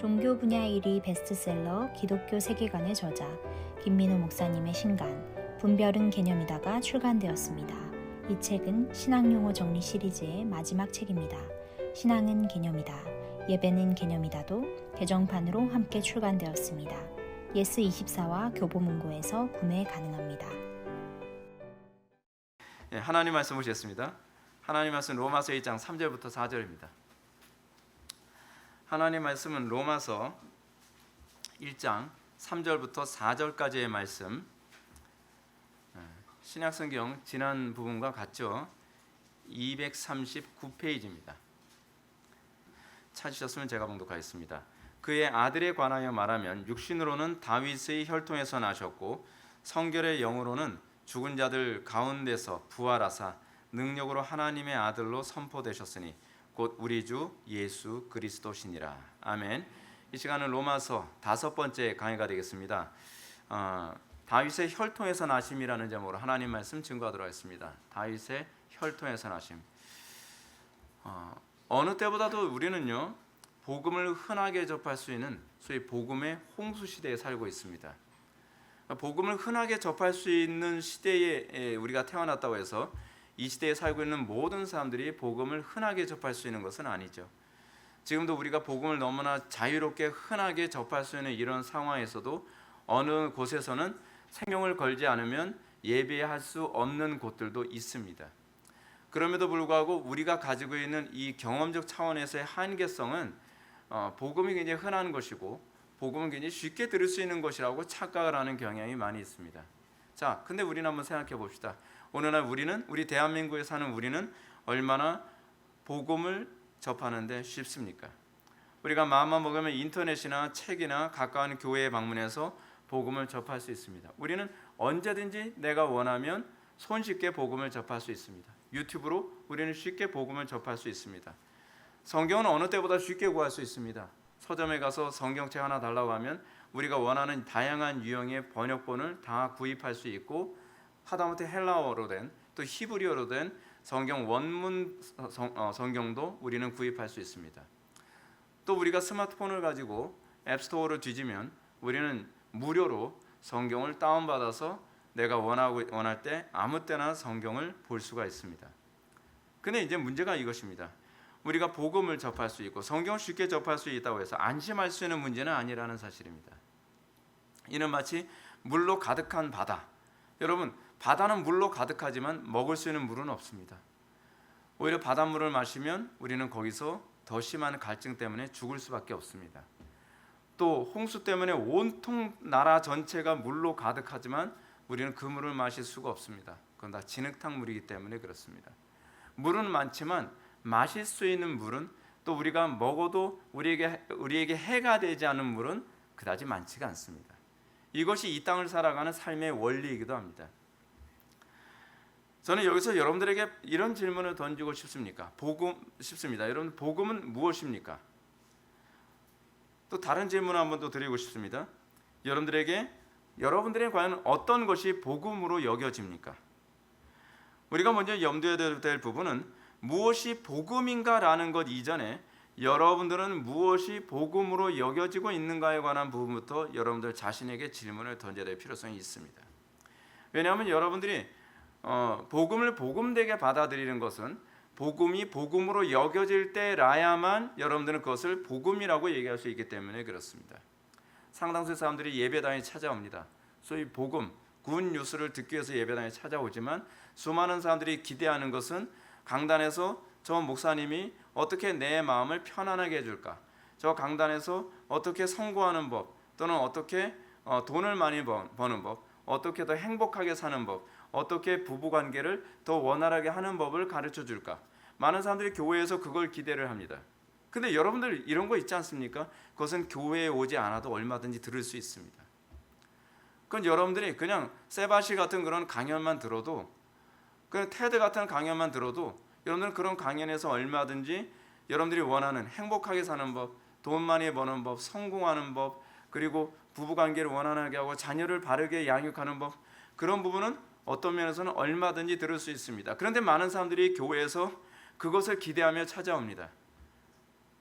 종교 분야 1위 베스트셀러 기독교 세계관의 저자 김민호 목사님의 신간 분별은 개념이다가 출간되었습니다. 이 책은 신앙용어 정리 시리즈의 마지막 책입니다. 신앙은 개념이다, 예배는 개념이다도 개정판으로 함께 출간되었습니다. 예스24와 교보문고에서 구매 가능합니다. 하나님 말씀 보시겠습니다. 하나님 말씀 로마서 1장 3절부터 4절입니다. 하나님 말씀은 로마서 1장 3절부터 4절까지의 말씀, 신약성경 지난 부분과 같죠. 239페이지입니다. 찾으셨으면 제가 봉독하겠습니다. 그의 아들에 관하여 말하면 육신으로는 다윗의 혈통에서 나셨고 성결의 영으로는 죽은 자들 가운데서 부활하사 능력으로 하나님의 아들로 선포되셨으니 곧 우리 주 예수 그리스도시니라. 아멘. 이 시간은 로마서 5번째 강의가 되겠습니다. 다윗의 혈통에서 나심이라는 제목으로 하나님 말씀 증거하도록 하겠습니다. 다윗의 혈통에서 나심. 어느 때보다도 우리는요, 복음을 흔하게 접할 수 있는 소위 복음의 홍수 시대에 살고 있습니다. 복음을 흔하게 접할 수 있는 시대에 우리가 태어났다고 해서 이 시대에 살고 있는 모든 사람들이 복음을 흔하게 접할 수 있는 것은 아니죠. 지금도 우리가 복음을 너무나 자유롭게 흔하게 접할 수 있는 이런 상황에서도 어느 곳에서는 생명을 걸지 않으면 예배할 수 없는 곳들도 있습니다. 그럼에도 불구하고 우리가 가지고 있는 이 경험적 차원에서의 한계성은 복음이 굉장히 흔한 것이고 복음은 굉장히 쉽게 들을 수 있는 것이라고 착각을 하는 경향이 많이 있습니다. 자, 근데 우리는 한번 생각해 봅시다. 오늘날 우리 대한민국에 사는 우리는 얼마나 복음을 접하는데 쉽습니까? 우리가 마음만 먹으면 인터넷이나 책이나 가까운 교회에 방문해서 복음을 접할 수 있습니다. 우리는 언제든지 내가 원하면 손쉽게 복음을 접할 수 있습니다. 유튜브로 우리는 쉽게 복음을 접할 수 있습니다. 성경은 어느 때보다 쉽게 구할 수 있습니다. 서점에 가서 성경책 하나 달라고 하면 우리가 원하는 다양한 유형의 번역본을 다 구입할 수 있고, 하다못해 헬라어로 된 또 히브리어로 된 성경 원문 성경도 우리는 구입할 수 있습니다. 또 우리가 스마트폰을 가지고 앱스토어를 뒤지면 우리는 무료로 성경을 다운받아서 내가 원할 때 아무 때나 성경을 볼 수가 있습니다. 근데 이제 문제가 이것입니다. 우리가 복음을 접할 수 있고 성경을 쉽게 접할 수 있다고 해서 안심할 수 있는 문제는 아니라는 사실입니다. 이는 마치 물로 가득한 바다. 여러분, 바다는 물로 가득하지만 먹을 수 있는 물은 없습니다. 오히려 바닷물을 마시면 우리는 거기서 더 심한 갈증 때문에 죽을 수밖에 없습니다. 또 홍수 때문에 온통 나라 전체가 물로 가득하지만 우리는 그 물을 마실 수가 없습니다. 그건 다 진흙탕 물이기 때문에 그렇습니다. 물은 많지만 마실 수 있는 물은, 또 우리가 먹어도 우리에게 해가 되지 않은 물은 그다지 많지가 않습니다. 이것이 이 땅을 살아가는 삶의 원리이기도 합니다. 저는 여기서 여러분들에게 이런 질문을 던지고 싶습니다. 여러분, 복음은 무엇입니까? 또 다른 질문을 한번 더 드리고 싶습니다. 여러분들의 과연 어떤 것이 복음으로 여겨집니까? 우리가 먼저 염두에 될 부분은 무엇이 복음인가라는 것 이전에 여러분들은 무엇이 복음으로 여겨지고 있는가에 관한 부분부터 여러분들 자신에게 질문을 던져야 될 필요성이 있습니다. 왜냐하면 여러분들이 복음을 복음되게 받아들이는 것은 복음이 복음으로 여겨질 때라야만 여러분들은 그것을 복음이라고 얘기할 수 있기 때문에 그렇습니다. 상당수의 사람들이 예배당에 찾아옵니다. 소위 복음, 굿 뉴스를 듣기 위해서 예배당에 찾아오지만 수많은 사람들이 기대하는 것은 강단에서 저 목사님이 어떻게 내 마음을 편안하게 해줄까, 저 강단에서 어떻게 성공하는 법, 또는 어떻게 돈을 많이 버는 법, 어떻게 더 행복하게 사는 법, 어떻게 부부관계를 더 원활하게 하는 법을 가르쳐 줄까. 많은 사람들이 교회에서 그걸 기대를 합니다. 근데 여러분들 이런 거 있지 않습니까? 그것은 교회에 오지 않아도 얼마든지 들을 수 있습니다. 그건 여러분들이 그냥 세바시 같은 그런 강연만 들어도, 그냥 테드 같은 강연만 들어도 여러분들은 그런 강연에서 얼마든지 여러분들이 원하는 행복하게 사는 법, 돈 많이 버는 법, 성공하는 법, 그리고 부부관계를 원활하게 하고 자녀를 바르게 양육하는 법, 그런 부분은 어떤 면에서는 얼마든지 들을 수 있습니다. 그런데 많은 사람들이 교회에서 그것을 기대하며 찾아옵니다.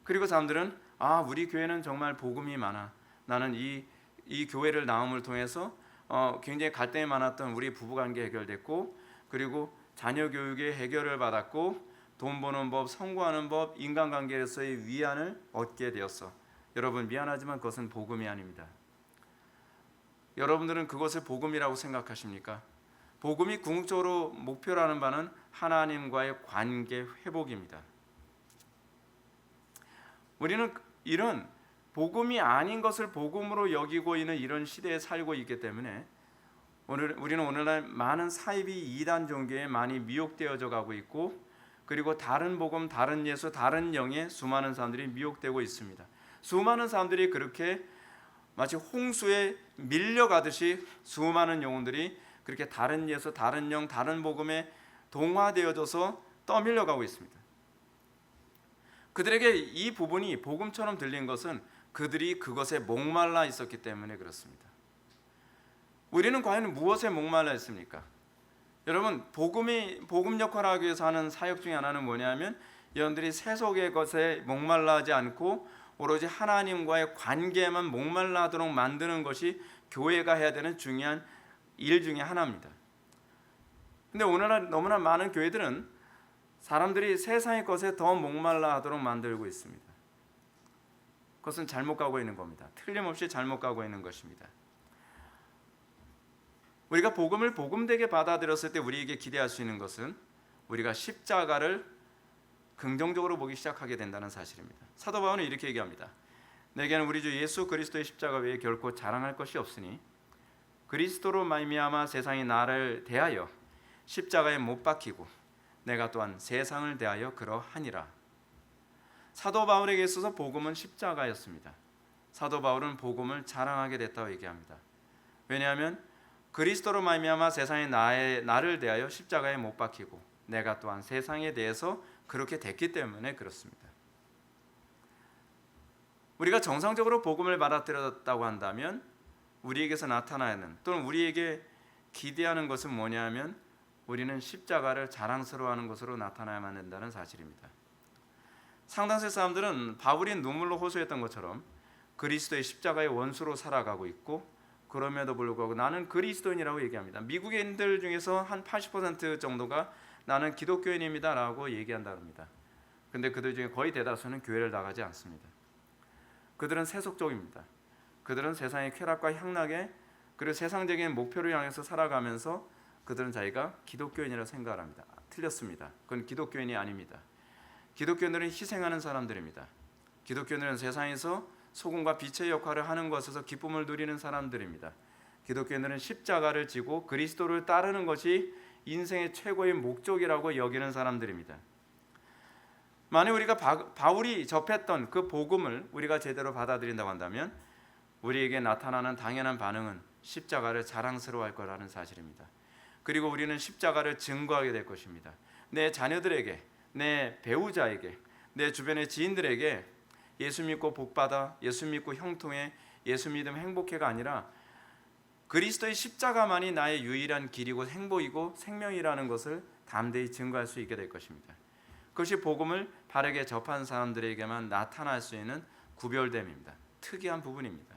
그리고 사람들은 우리 교회는 정말 복음이 많아. 나는 이 교회를 나옴을 통해서 굉장히 갈등이 많았던 우리 부부관계 해결됐고, 그리고 자녀 교육의 해결을 받았고, 돈 버는 법, 성공하는 법, 인간관계에서의 위안을 얻게 되었어. 여러분, 미안하지만 그것은 복음이 아닙니다. 여러분들은 그것을 복음이라고 생각하십니까? 복음이 궁극적으로 목표라는 바는 하나님과의 관계 회복입니다. 우리는 이런 복음이 아닌 것을 복음으로 여기고 있는 이런 시대에 살고 있기 때문에 우리는 오늘날 많은 사이비 이단 종교에 많이 미혹되어져 가고 있고, 그리고 다른 복음, 다른 예수, 다른 영에 수많은 사람들이 미혹되고 있습니다. 수많은 사람들이 그렇게 마치 홍수에 밀려가듯이 수많은 영혼들이 그렇게 다른 예수, 다른 영, 다른 복음에 동화되어져서 떠밀려가고 있습니다. 그들에게 이 부분이 복음처럼 들린 것은 그들이 그것에 목말라 있었기 때문에 그렇습니다. 우리는 과연 무엇에 목말라 있습니까? 여러분, 복음 역할을 하기 위해서 하는 사역 중에 하나는 뭐냐면, 여러분들이 세속의 것에 목말라하지 않고 오로지 하나님과의 관계에만 목말라하도록 만드는 것이 교회가 해야 되는 중요한 일 중에 하나입니다. 근데 오늘날 너무나 많은 교회들은 사람들이 세상의 것에 더 목말라하도록 만들고 있습니다. 그것은 잘못 가고 있는 겁니다. 틀림없이 잘못 가고 있는 것입니다. 우리가 복음을 복음되게 받아들였을 때 우리에게 기대할 수 있는 것은 우리가 십자가를 긍정적으로 보기 시작하게 된다는 사실입니다. 사도 바울은 이렇게 얘기합니다. 내게는 우리 주 예수 그리스도의 십자가 외에 결코 자랑할 것이 없으니 그리스도로 말미암아 세상이 나를 대하여 십자가에 못 박히고 내가 또한 세상을 대하여 그러하니라. 사도 바울에게 있어서 복음은 십자가였습니다. 사도 바울은 복음을 자랑하게 됐다고 얘기합니다. 왜냐하면 그리스도로 말미암아 세상이 나를 대하여 십자가에 못 박히고 내가 또한 세상에 대해서 그렇게 됐기 때문에 그렇습니다. 우리가 정상적으로 복음을 받아들였다고 한다면 우리에게서 나타나는, 또는 우리에게 기대하는 것은 뭐냐면 우리는 십자가를 자랑스러워하는 것으로 나타나야만 된다는 사실입니다. 상당수 사람들은 바울이 눈물로 호소했던 것처럼 그리스도의 십자가의 원수로 살아가고 있고, 그럼에도 불구하고 나는 그리스도인이라고 얘기합니다. 미국인들 중에서 한 80% 정도가 나는 기독교인입니다 라고 얘기한다고 합니다. 근데 그들 중에 거의 대다수는 교회를 나가지 않습니다. 그들은 세속적입니다. 그들은 세상의 쾌락과 향락에, 그리고 세상적인 목표를 향해서 살아가면서 그들은 자기가 기독교인이라고 생각을 합니다. 틀렸습니다. 그건 기독교인이 아닙니다. 기독교인들은 희생하는 사람들입니다. 기독교인들은 세상에서 소금과 빛의 역할을 하는 것에서 기쁨을 누리는 사람들입니다. 기독교인들은 십자가를 지고 그리스도를 따르는 것이 인생의 최고의 목적이라고 여기는 사람들입니다. 만약 우리가 바울이 접했던 그 복음을 우리가 제대로 받아들인다고 한다면 우리에게 나타나는 당연한 반응은 십자가를 자랑스러워할 거라는 사실입니다. 그리고 우리는 십자가를 증거하게 될 것입니다. 내 자녀들에게, 내 배우자에게, 내 주변의 지인들에게 예수 믿고 복받아, 예수 믿고 형통해, 예수 믿으면 행복해가 아니라 그리스도의 십자가만이 나의 유일한 길이고 행복이고 생명이라는 것을 담대히 증거할 수 있게 될 것입니다. 그것이 복음을 바르게 접한 사람들에게만 나타날 수 있는 구별됨입니다. 특이한 부분입니다.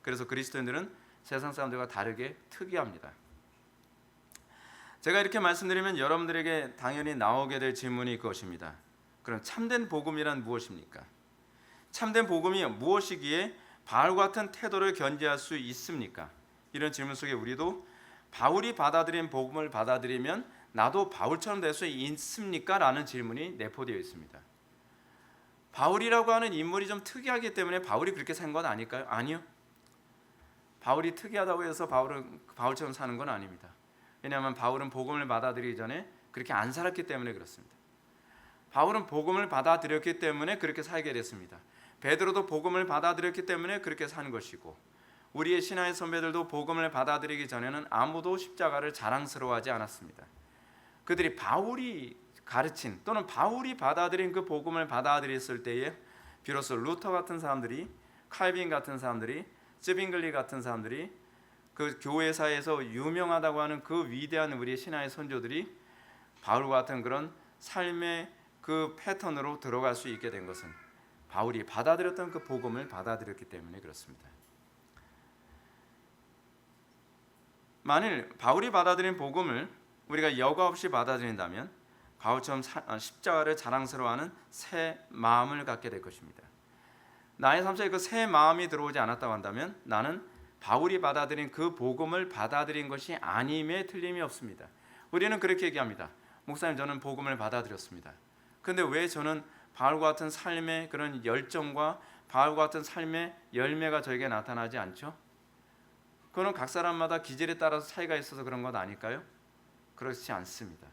그래서 그리스도인들은 세상 사람들과 다르게 특이합니다. 제가 이렇게 말씀드리면 여러분들에게 당연히 나오게 될 질문이 그것입니다. 그럼 참된 복음이란 무엇입니까? 참된 복음이 무엇이기에 바울 같은 태도를 견지할 수 있습니까? 이런 질문 속에 우리도 바울이 받아들인 복음을 받아들이면 나도 바울처럼 될 수 있습니까? 라는 질문이 내포되어 있습니다. 바울이라고 하는 인물이 좀 특이하기 때문에 바울이 그렇게 산 건 아닐까요? 아니요. 바울이 특이하다고 해서 바울은 바울처럼 사는 건 아닙니다. 왜냐하면 바울은 복음을 받아들이기 전에 그렇게 안 살았기 때문에 그렇습니다. 바울은 복음을 받아들였기 때문에 그렇게 살게 됐습니다. 베드로도 복음을 받아들였기 때문에 그렇게 사는 것이고, 우리의 신앙의 선배들도 복음을 받아들이기 전에는 아무도 십자가를 자랑스러워하지 않았습니다. 그들이 바울이 가르친 또는 바울이 받아들인 그 복음을 받아들였을 때에 비로소 루터 같은 사람들이, 칼빈 같은 사람들이, 쯔빙글리 같은 사람들이, 그 교회사에서 유명하다고 하는 그 위대한 우리의 신앙의 선조들이 바울 같은 그런 삶의 그 패턴으로 들어갈 수 있게 된 것은 바울이 받아들였던 그 복음을 받아들였기 때문에 그렇습니다. 만일 바울이 받아들인 복음을 우리가 여과 없이 받아들인다면 바울처럼 십자가를 자랑스러워하는 새 마음을 갖게 될 것입니다. 나의 삶 속에 그 새 마음이 들어오지 않았다고 한다면 나는 바울이 받아들인 그 복음을 받아들인 것이 아님에 틀림이 없습니다. 우리는 그렇게 얘기합니다. 목사님, 저는 복음을 받아들였습니다. 그런데 왜 저는 바울과 같은 삶의 그런 열정과 바울과 같은 삶의 열매가 저에게 나타나지 않죠? 그거는 각 사람마다 기질에 따라서 차이가 있어서 그런 것 아닐까요? 그렇지 않습니다.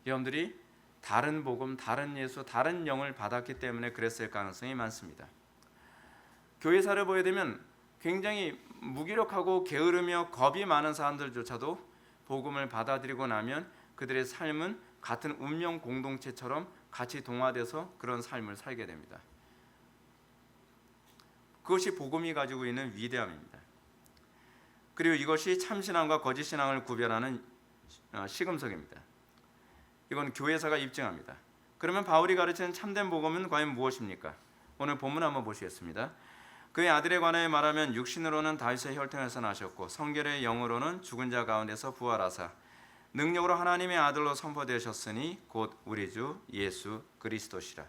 여러분들이 다른 복음, 다른 예수, 다른 영을 받았기 때문에 그랬을 가능성이 많습니다. 교회사를 보게 되면 굉장히 무기력하고 게으르며 겁이 많은 사람들조차도 복음을 받아들이고 나면 그들의 삶은 같은 운명 공동체처럼 같이 동화돼서 그런 삶을 살게 됩니다. 그것이 복음이 가지고 있는 위대함입니다. 그리고 이것이 참신앙과 거짓신앙을 구별하는 시금석입니다. 이건 교회사가 입증합니다. 그러면 바울이 가르치는 참된 복음은 과연 무엇입니까? 오늘 본문 한번 보시겠습니다. 그의 아들에 관하여 말하면 육신으로는 다윗의 혈통에서 나셨고 성결의 영으로는 죽은 자 가운데서 부활하사 능력으로 하나님의 아들로 선포되셨으니 곧 우리 주 예수 그리스도시라.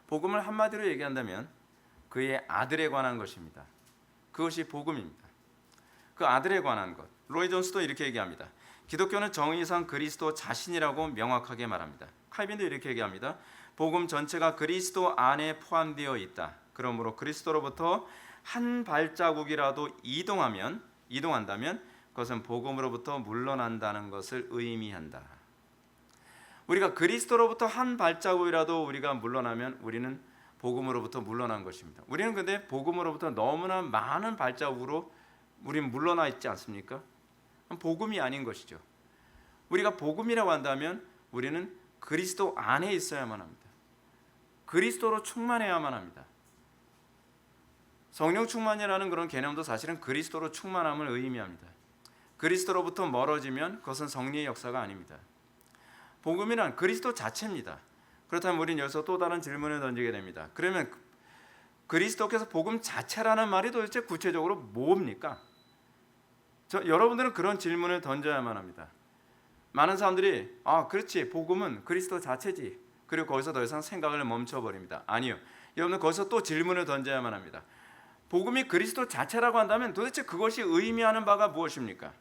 복음을 한마디로 얘기한다면 그의 아들에 관한 것입니다. 그것이 복음입니다. 그 아들에 관한 것. 로이 존스도 이렇게 얘기합니다. 기독교는 정의상 그리스도 자신이라고 명확하게 말합니다. 칼빈도 이렇게 얘기합니다. 복음 전체가 그리스도 안에 포함되어 있다. 그러므로 그리스도로부터 한 발자국이라도 이동한다면 그것은 복음으로부터 물러난다는 것을 의미한다. 우리가 그리스도로부터 한 발자국이라도 우리가 물러나면 우리는 복음으로부터 물러난 것입니다. 우리는 근데 복음으로부터 너무나 많은 발자국으로 우리는 물러나 있지 않습니까? 복음이 아닌 것이죠. 우리가 복음이라고 한다면 우리는 그리스도 안에 있어야만 합니다. 그리스도로 충만해야만 합니다. 성령 충만이라는 그런 개념도 사실은 그리스도로 충만함을 의미합니다. 그리스도로부터 멀어지면 그것은 성리의 역사가 아닙니다. 복음이란 그리스도 자체입니다. 그렇다면 우리는 여기서 또 다른 질문을 던지게 됩니다. 그러면 그리스도께서 복음 자체라는 말이 도대체 구체적으로 뭡니까? 여러분들은 그런 질문을 던져야만 합니다. 많은 사람들이 그렇지, 복음은 그리스도 자체지. 그리고 거기서 더 이상 생각을 멈춰버립니다. 아니요, 여러분은 거기서 또 질문을 던져야만 합니다. 복음이 그리스도 자체라고 한다면 도대체 그것이 의미하는 바가 무엇입니까?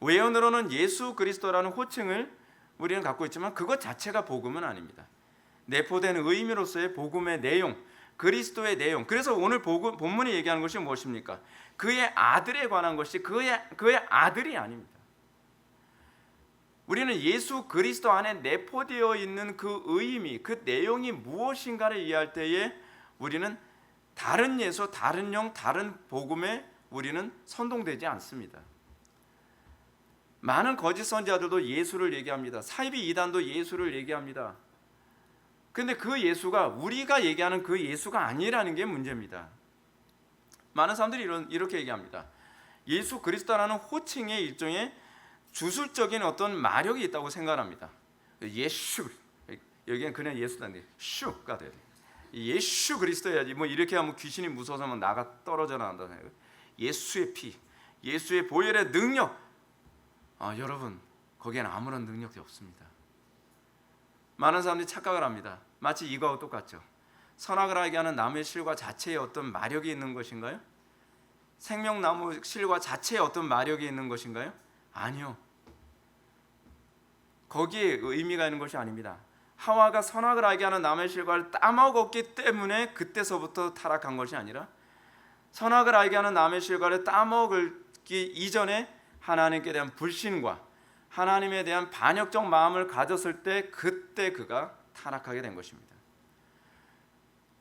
외연으로는 예수 그리스도라는 호칭을 우리는 갖고 있지만 그것 자체가 복음은 아닙니다. 내포된 의미로서의 복음의 내용, 그리스도의 내용. 그래서 오늘 본문이 얘기하는 것이 무엇입니까? 그의 아들에 관한 것이 그의 아들이 아닙니다. 우리는 예수 그리스도 안에 내포되어 있는 그 의미, 그 내용이 무엇인가를 이해할 때에 우리는 다른 예수, 다른 영, 다른 복음에 우리는 선동되지 않습니다. 많은 거짓 선지자들도 예수를 얘기합니다. 사이비 이단도 예수를 얘기합니다. 그런데 그 예수가 우리가 얘기하는 그 예수가 아니라는 게 문제입니다. 많은 사람들이 이렇게 얘기합니다. 예수 그리스도라는 호칭의 일종의 주술적인 어떤 마력이 있다고 생각합니다. 예수, 여기는 그냥 예수도 아닌데 슈가 돼야 돼. 예수 그리스도야지. 뭐 이렇게 하면 귀신이 무서워서 나가 떨어져 나간다. 예수의 피, 예수의 보혈의 능력. 여러분, 거기엔 아무런 능력이 없습니다. 많은 사람들이 착각을 합니다. 마치 이거하고 똑같죠. 선악을 알게 하는 나무의 실과 자체에 어떤 마력이 있는 것인가요? 생명나무 실과 자체에 어떤 마력이 있는 것인가요? 아니요. 거기에 의미가 있는 것이 아닙니다. 하와가 선악을 알게 하는 나무의 실과를 따먹었기 때문에 그때서부터 타락한 것이 아니라 선악을 알게 하는 나무의 실과를 따먹기 이전에 하나님께 대한 불신과 하나님에 대한 반역적 마음을 가졌을 때 그때 그가 타락하게 된 것입니다.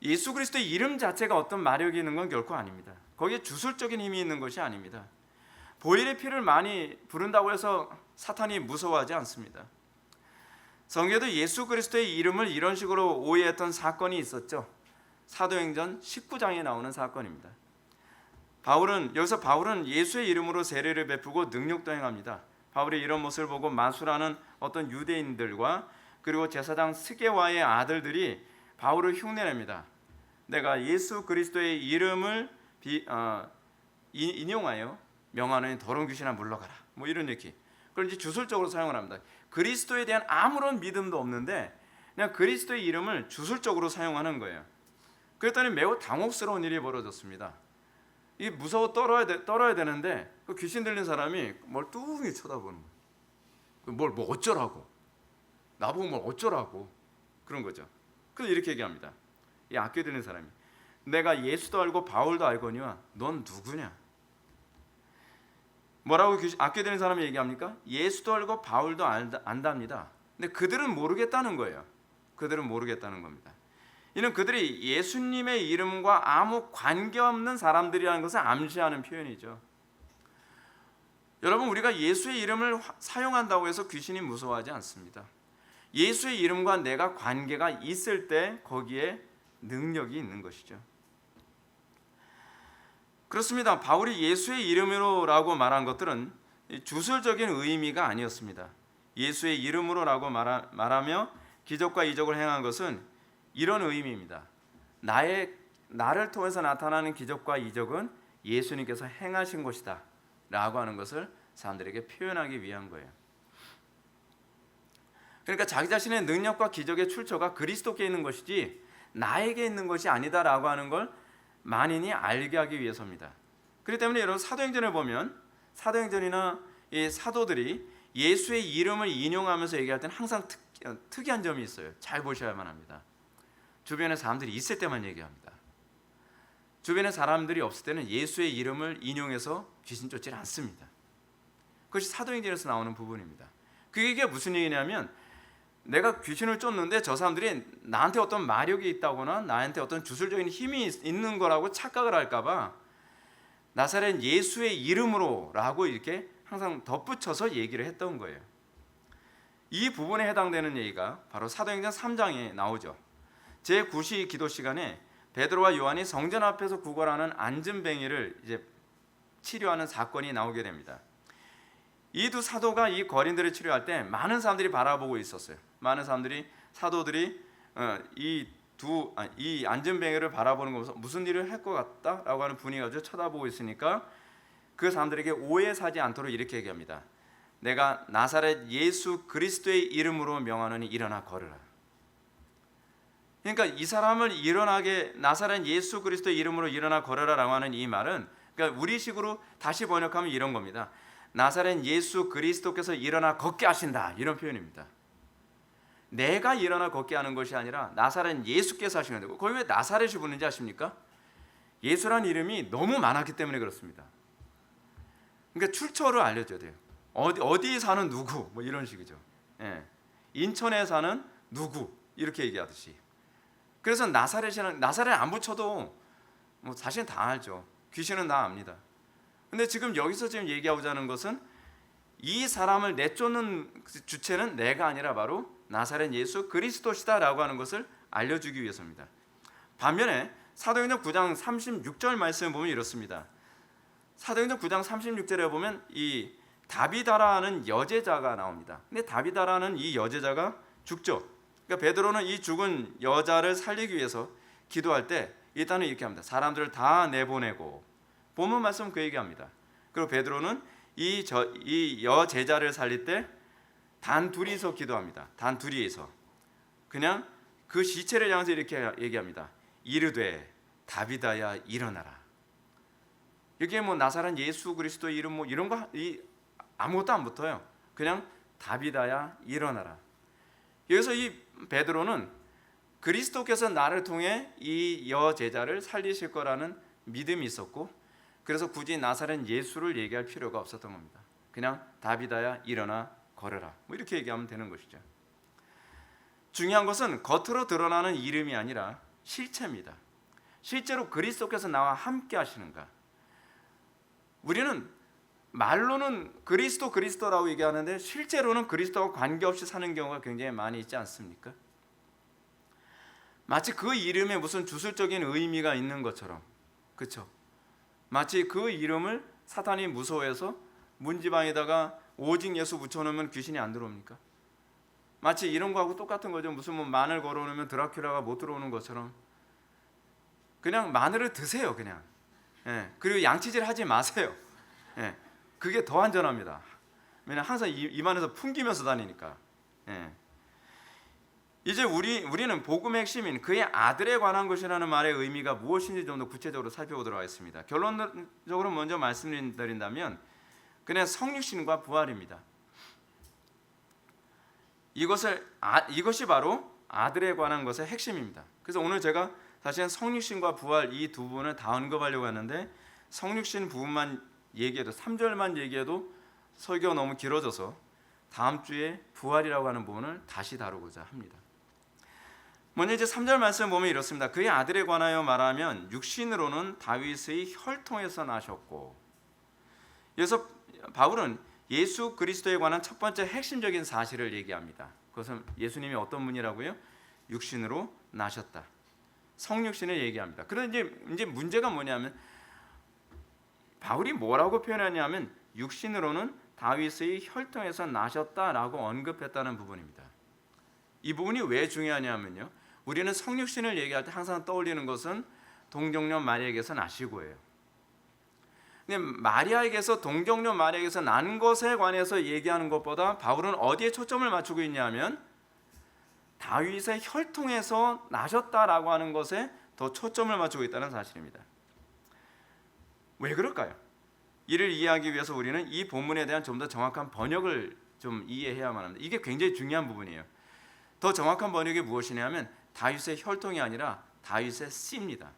예수 그리스도의 이름 자체가 어떤 마력이 있는 건 결코 아닙니다. 거기에 주술적인 힘이 있는 것이 아닙니다. 보혈의 피를 많이 부른다고 해서 사탄이 무서워하지 않습니다. 성경에도 예수 그리스도의 이름을 이런 식으로 오해했던 사건이 있었죠. 사도행전 19장에 나오는 사건입니다. 여기서 바울은 예수의 이름으로 세례를 베푸고 능력도 행합니다. 바울의 이런 모습을 보고 마수라는 어떤 유대인들과 그리고 제사장 스게와의 아들들이 바울을 흉내냅니다. 내가 예수 그리스도의 이름을 인용하여 명하노니 더러운 귀신아 물러가라. 뭐 이런 얘기. 그걸 이제 주술적으로 사용을 합니다. 그리스도에 대한 아무런 믿음도 없는데 그냥 그리스도의 이름을 주술적으로 사용하는 거예요. 그랬더니 매우 당혹스러운 일이 벌어졌습니다. 이 무서워 떨어야 되는데 그 귀신 들린 사람이 뭘 뚱히 쳐다보는 거예요. 뭐 어쩌라고, 나보고 뭘 어쩌라고 그런 거죠. 그래서 이렇게 얘기합니다. 이 악귀 들린 사람이 내가 예수도 알고 바울도 알거니와 넌 누구냐? 뭐라고 악귀 들린 사람이 얘기합니까? 예수도 알고 바울도 안답니다. 근데 그들은 모르겠다는 거예요. 그들은 모르겠다는 겁니다. 이는 그들이 예수님의 이름과 아무 관계없는 사람들이라는 것을 암시하는 표현이죠. 여러분, 우리가 예수의 이름을 사용한다고 해서 귀신이 무서워하지 않습니다. 예수의 이름과 내가 관계가 있을 때 거기에 능력이 있는 것이죠. 그렇습니다. 바울이 예수의 이름으로라고 말한 것들은 주술적인 의미가 아니었습니다. 예수의 이름으로라고 말하며 기적과 이적을 행한 것은 이런 의미입니다. 나를 통해서 나타나는 기적과 이적은 예수님께서 행하신 것이다 라고 하는 것을 사람들에게 표현하기 위한 거예요. 그러니까 자기 자신의 능력과 기적의 출처가 그리스도께 있는 것이지 나에게 있는 것이 아니다라고 하는 걸 만인이 알게 하기 위해서입니다. 그렇기 때문에 여러분 사도행전을 보면 사도행전이나 이 사도들이 예수의 이름을 인용하면서 얘기할 때는 항상 특이한 점이 있어요. 잘 보셔야만 합니다. 주변에 사람들이 있을 때만 얘기합니다. 주변에 사람들이 없을 때는 예수의 이름을 인용해서 귀신 쫓지를 않습니다. 그것이 사도행전에서 나오는 부분입니다. 그게 무슨 얘기냐면 내가 귀신을 쫓는데 저 사람들이 나한테 어떤 마력이 있다거나 나한테 어떤 주술적인 힘이 있는 거라고 착각을 할까 봐 나사렛 예수의 이름으로 라고 이렇게 항상 덧붙여서 얘기를 했던 거예요. 이 부분에 해당되는 얘기가 바로 사도행전 3장에 나오죠. 제9시 기도 시간에 베드로와 요한이 성전 앞에서 구걸하는 안진뱅이를 이제 치료하는 사건이 나오게 됩니다. 이 두 사도가 이 거린들을 치료할 때 많은 사람들이 바라보고 있었어요. 많은 사람들이 사도들이 이 안진뱅이를 바라보는 거 무슨 일을 할 것 같다라고 하는 분위기가 아주 쳐다보고 있으니까 그 사람들에게 오해 사지 않도록 이렇게 얘기합니다. 내가 나사렛 예수 그리스도의 이름으로 명하노니 일어나 걸으라. 그러니까 이 사람을 나사렛 예수 그리스도의 이름으로 일어나 걸으라라고 하는 이 말은 그러니까 우리식으로 다시 번역하면 이런 겁니다. 나사렛 예수 그리스도께서 일어나 걷게 하신다 이런 표현입니다. 내가 일어나 걷게 하는 것이 아니라 나사렛 예수께서 하시는 거고 거기 왜 나사렛이 붙는지 아십니까? 예수라는 이름이 너무 많았기 때문에 그렇습니다. 그러니까 출처를 알려줘야 돼요. 어디에 사는 누구 뭐 이런 식이죠. 예. 인천에 사는 누구 이렇게 얘기하듯이. 그래서 나사렛 안 붙여도 뭐 사실은 다 알죠. 귀신은 다 압니다. 근데 지금 여기서 지금 얘기하고자 하는 것은 이 사람을 내쫓는 주체는 내가 아니라 바로 나사렛 예수 그리스도시다라고 하는 것을 알려주기 위해서입니다. 반면에 사도행전 9장 36절 말씀을 보면 이렇습니다. 사도행전 9장 36절에 보면 이 다비다라는 여제자가 나옵니다. 근데 다비다라는 이 여제자가 죽죠. 그러니까 베드로는 이 죽은 여자를 살리기 위해서 기도할 때 일단은 이렇게 합니다. 사람들을 다 내보내고 본문 말씀 그 얘기합니다. 그리고 베드로는 이 여제자를 살릴 때 단 둘이서 기도합니다. 단 둘이서 그냥 그 시체를 향해서 이렇게 얘기합니다. 이르되 다비다야 일어나라. 이게 뭐 나사렛 예수 그리스도 이름 뭐 이런 거 아무것도 안 붙어요. 그냥 다비다야 일어나라. 여기서 이 베드로는 그리스도께서 나를 통해 이 여제자를 살리실 거라는 믿음이 있었고 그래서 굳이 나사렛 예수를 얘기할 필요가 없었던 겁니다. 그냥 다비다야 일어나 걸어라 뭐 이렇게 얘기하면 되는 것이죠. 중요한 것은 겉으로 드러나는 이름이 아니라 실체입니다. 실제로 그리스도께서 나와 함께 하시는가. 우리는 말로는 그리스도라고 얘기하는데 실제로는 그리스도와 관계없이 사는 경우가 굉장히 많이 있지 않습니까? 마치 그 이름에 무슨 주술적인 의미가 있는 것처럼, 그렇죠? 마치 그 이름을 사탄이 무서워해서 문지방에다가 오직 예수 붙여놓으면 귀신이 안 들어옵니까? 마치 이런 거하고 똑같은 거죠. 무슨 뭐 마늘 걸어놓으면 드라큘라가 못 들어오는 것처럼. 그냥 마늘을 드세요, 그냥. 예, 그리고 양치질 하지 마세요. 예, 그게 더 안전합니다. 왜냐면 항상 입안에서 풍기면서 다니니까. 예. 이제 우리는 복음의 핵심인 그의 아들에 관한 것이라는 말의 의미가 무엇인지 좀 더 구체적으로 살펴보도록 하겠습니다. 결론적으로 먼저 말씀드린다면 그냥 성육신과 부활입니다. 이것이 바로 아들에 관한 것의 핵심입니다. 그래서 오늘 제가 사실은 성육신과 부활 이 두 부분을 다 언급하려고 하는데 성육신 부분만 얘기해도 3절만 얘기해도 설교가 너무 길어져서 다음 주에 부활이라고 하는 부분을 다시 다루고자 합니다. 먼저 이제 3절 말씀 보면 이렇습니다. 그의 아들에 관하여 말하면 육신으로는 다윗의 혈통에서 나셨고, 그래서 바울은 예수 그리스도에 관한 첫 번째 핵심적인 사실을 얘기합니다. 그것은 예수님이 어떤 분이라고요? 육신으로 나셨다. 성육신을 얘기합니다. 그런데 이제 문제가 뭐냐면 바울이 뭐라고 표현하냐면 육신으로는 다윗의 혈통에서 나셨다라고 언급했다는 부분입니다. 이 부분이 왜 중요하냐면요. 우리는 성육신을 얘기할 때 항상 떠올리는 것은 동정녀 마리아에게서 나시고예요. 근데 마리아에게서 동정녀 마리아에게서 난 것에 관해서 얘기하는 것보다 바울은 어디에 초점을 맞추고 있냐면 다윗의 혈통에서 나셨다라고 하는 것에 더 초점을 맞추고 있다는 사실입니다. 왜 그럴까요? 이를 이해하기 위해서 우리는 이 본문에 대한 좀 더 정확한 번역을 좀 이해해야만 합니다. 이게 굉장히 중요한 부분이에요. 더 정확한 번역이 무엇이냐면 다윗의 혈통이 아니라 다윗의 씨입니다.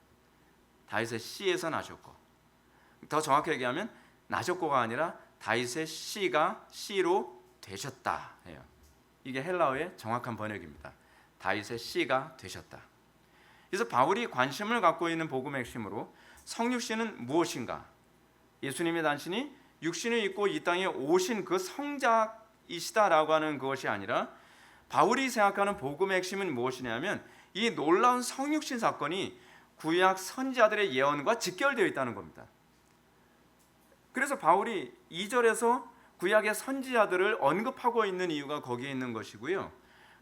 다윗의 씨에서 나셨고, 더 정확하게 얘기하면 나셨고가 아니라 다윗의 씨가 씨로 되셨다 해요. 이게 헬라어의 정확한 번역입니다. 다윗의 씨가 되셨다. 그래서 바울이 관심을 갖고 있는 복음의 핵심으로 성육신은 무엇인가? 예수님의 단신이 육신을 입고 이 땅에 오신 그 성자이시다라고 하는 것이 아니라 바울이 생각하는 복음의 핵심은 무엇이냐면 이 놀라운 성육신 사건이 구약 선지자들의 예언과 직결되어 있다는 겁니다. 그래서 바울이 2절에서 구약의 선지자들을 언급하고 있는 이유가 거기에 있는 것이고요.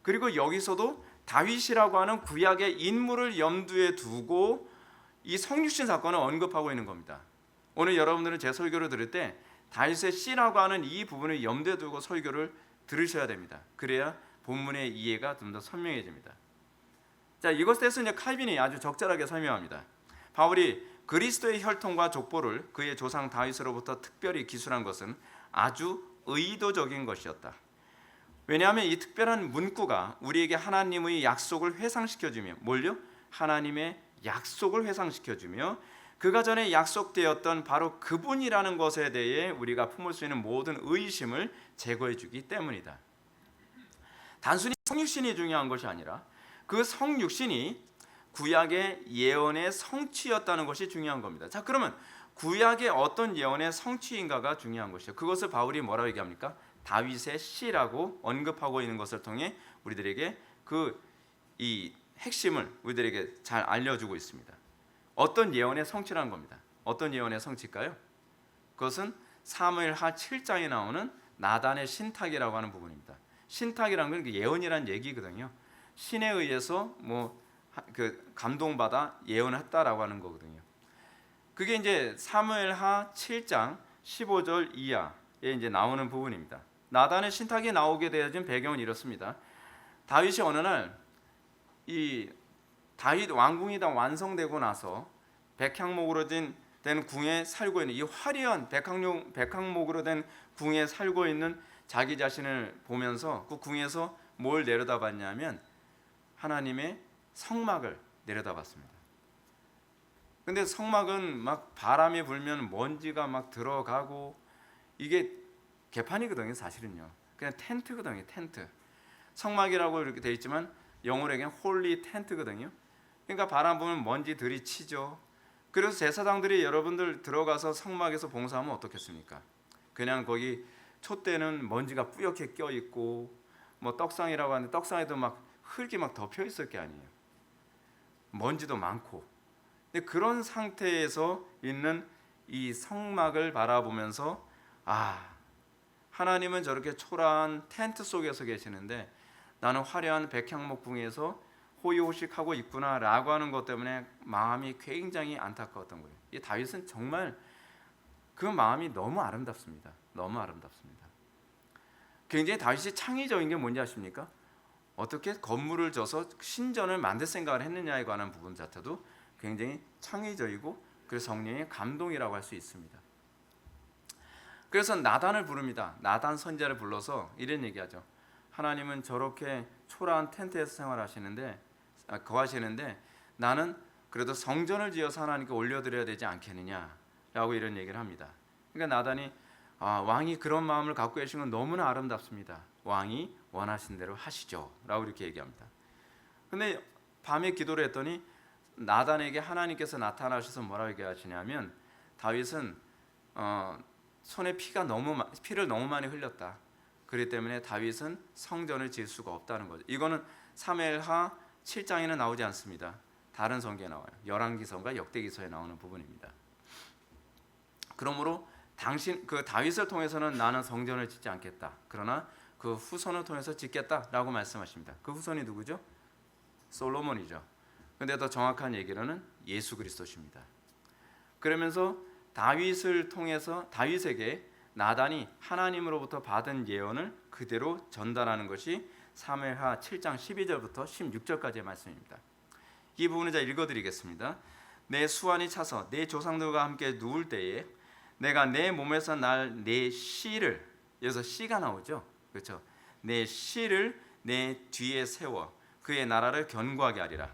그리고 여기서도 다윗이라고 하는 구약의 인물을 염두에 두고 이 성육신 사건을 언급하고 있는 겁니다. 오늘 여러분들은 제 설교를 들을 때 다윗의 씨라고 하는 이 부분을 염두에 두고 설교를 들으셔야 됩니다. 그래야 본문의 이해가 좀 더 선명해집니다. 자, 이것에 대해서 이제 칼빈이 아주 적절하게 설명합니다. 바울이 그리스도의 혈통과 족보를 그의 조상 다윗으로부터 특별히 기술한 것은 아주 의도적인 것이었다. 왜냐하면 이 특별한 문구가 우리에게 하나님의 약속을 회상시켜주며 뭘요? 하나님의 약속을 회상시켜주며 그가 전에 약속되었던 바로 그분이라는 것에 대해 우리가 품을 수 있는 모든 의심을 제거해주기 때문이다. 단순히 성육신이 중요한 것이 아니라 그 성육신이 구약의 예언의 성취였다는 것이 중요한 겁니다. 자, 그러면 구약의 어떤 예언의 성취인가가 중요한 것이죠. 그것을 바울이 뭐라고 얘기합니까? 다윗의 씨라고 언급하고 있는 것을 통해 우리들에게 이 핵심을 우리들에게 잘 알려주고 있습니다. 어떤 예언의 성취라는 겁니다. 어떤 예언의 성취일까요? 그것은 사무엘하 7장에 나오는 나단의 신탁이라고 하는 부분입니다. 신탁이라는 건 예언이란 얘기거든요. 신에 의해서 감동받아 예언했다라고 하는 거거든요. 그게 이제 사무엘하 7장 15절 이하에 이제 나오는 부분입니다. 나단의 신탁이 나오게 되어진 배경은 이렇습니다. 다윗이 어느 날 이 다윗 왕궁이 다 완성되고 나서 백향목으로 된 궁에 살고 있는 이 화려한 백향목으로 된 궁에 살고 있는 자기 자신을 보면서 그 궁에서 뭘 내려다봤냐면 하나님의 성막을 내려다봤습니다. 근데 성막은 막 바람이 불면 먼지가 막 들어가고 이게 개판이거든요. 사실은요. 그냥 텐트거든요. 텐트. 성막이라고 이렇게 돼 있지만 영어로는 홀리 텐트거든요. 그러니까 바람 불면 먼지 들이치죠. 그래서 제사장들이 여러분들 들어가서 성막에서 봉사하면 어떻겠습니까? 그냥 거기 촛대는 먼지가 뿌옇게 껴 있고 뭐 떡상이라고 하는데 떡상에도 막 흙이 막 덮여 있을 게 아니에요. 먼지도 많고. 근데 그런 상태에서 있는 이 성막을 바라보면서 하나님은 저렇게 초라한 텐트 속에서 계시는데 나는 화려한 백향목궁에서 호의호식하고 있구나라고 하는 것 때문에 마음이 굉장히 안타까웠던 거예요. 이 다윗은 정말 그 마음이 너무 아름답습니다. 너무 아름답습니다. 굉장히 다윗이 창의적인 게 뭔지 아십니까? 어떻게 건물을 져서 신전을 만들 생각을 했느냐에 관한 부분 자체도 굉장히 창의적이고 그래서 성령의 감동이라고 할 수 있습니다. 그래서 나단을 부릅니다. 나단 선지자를 불러서 이런 얘기하죠. 하나님은 저렇게 초라한 텐트에서 생활하시는데 거하시는데 나는 그래도 성전을 지어서 하나님께 올려드려야 되지 않겠느냐라고 이런 얘기를 합니다. 그러니까 나단이 왕이 그런 마음을 갖고 계신 건 너무나 아름답습니다. 왕이 원하신 대로 하시죠 라고 이렇게 얘기합니다. 근데 밤에 기도를 했더니 나단에게 하나님께서 나타나셔서 뭐라고 얘기하시냐면 다윗은 손에 피를 너무 많이 흘렸다. 그렇기 때문에 다윗은 성전을 지을 수가 없다는 거죠. 이거는 사무엘하 7장에는 나오지 않습니다. 다른 성경에 나와요. 열왕기서와 역대기서에 나오는 부분입니다. 그러므로 그 다윗을 통해서는 나는 성전을 짓지 않겠다. 그러나 그 후손을 통해서 짓겠다라고 말씀하십니다. 그 후손이 누구죠? 솔로몬이죠. 근데 더 정확한 얘기로는 예수 그리스도십니다. 그러면서 다윗을 통해서 다윗에게 나단이 하나님으로부터 받은 예언을 그대로 전달하는 것이 사무엘하 7장 12절부터 16절까지의 말씀입니다. 이 부분을 제가 읽어드리겠습니다. 내 수완이 차서 내 조상들과 함께 누울 때에 내가 내 몸에서 날 내 씨를, 여기서 씨가 나오죠. 그렇죠? 내 씨를 내 뒤에 세워 그의 나라를 견고하게 하리라.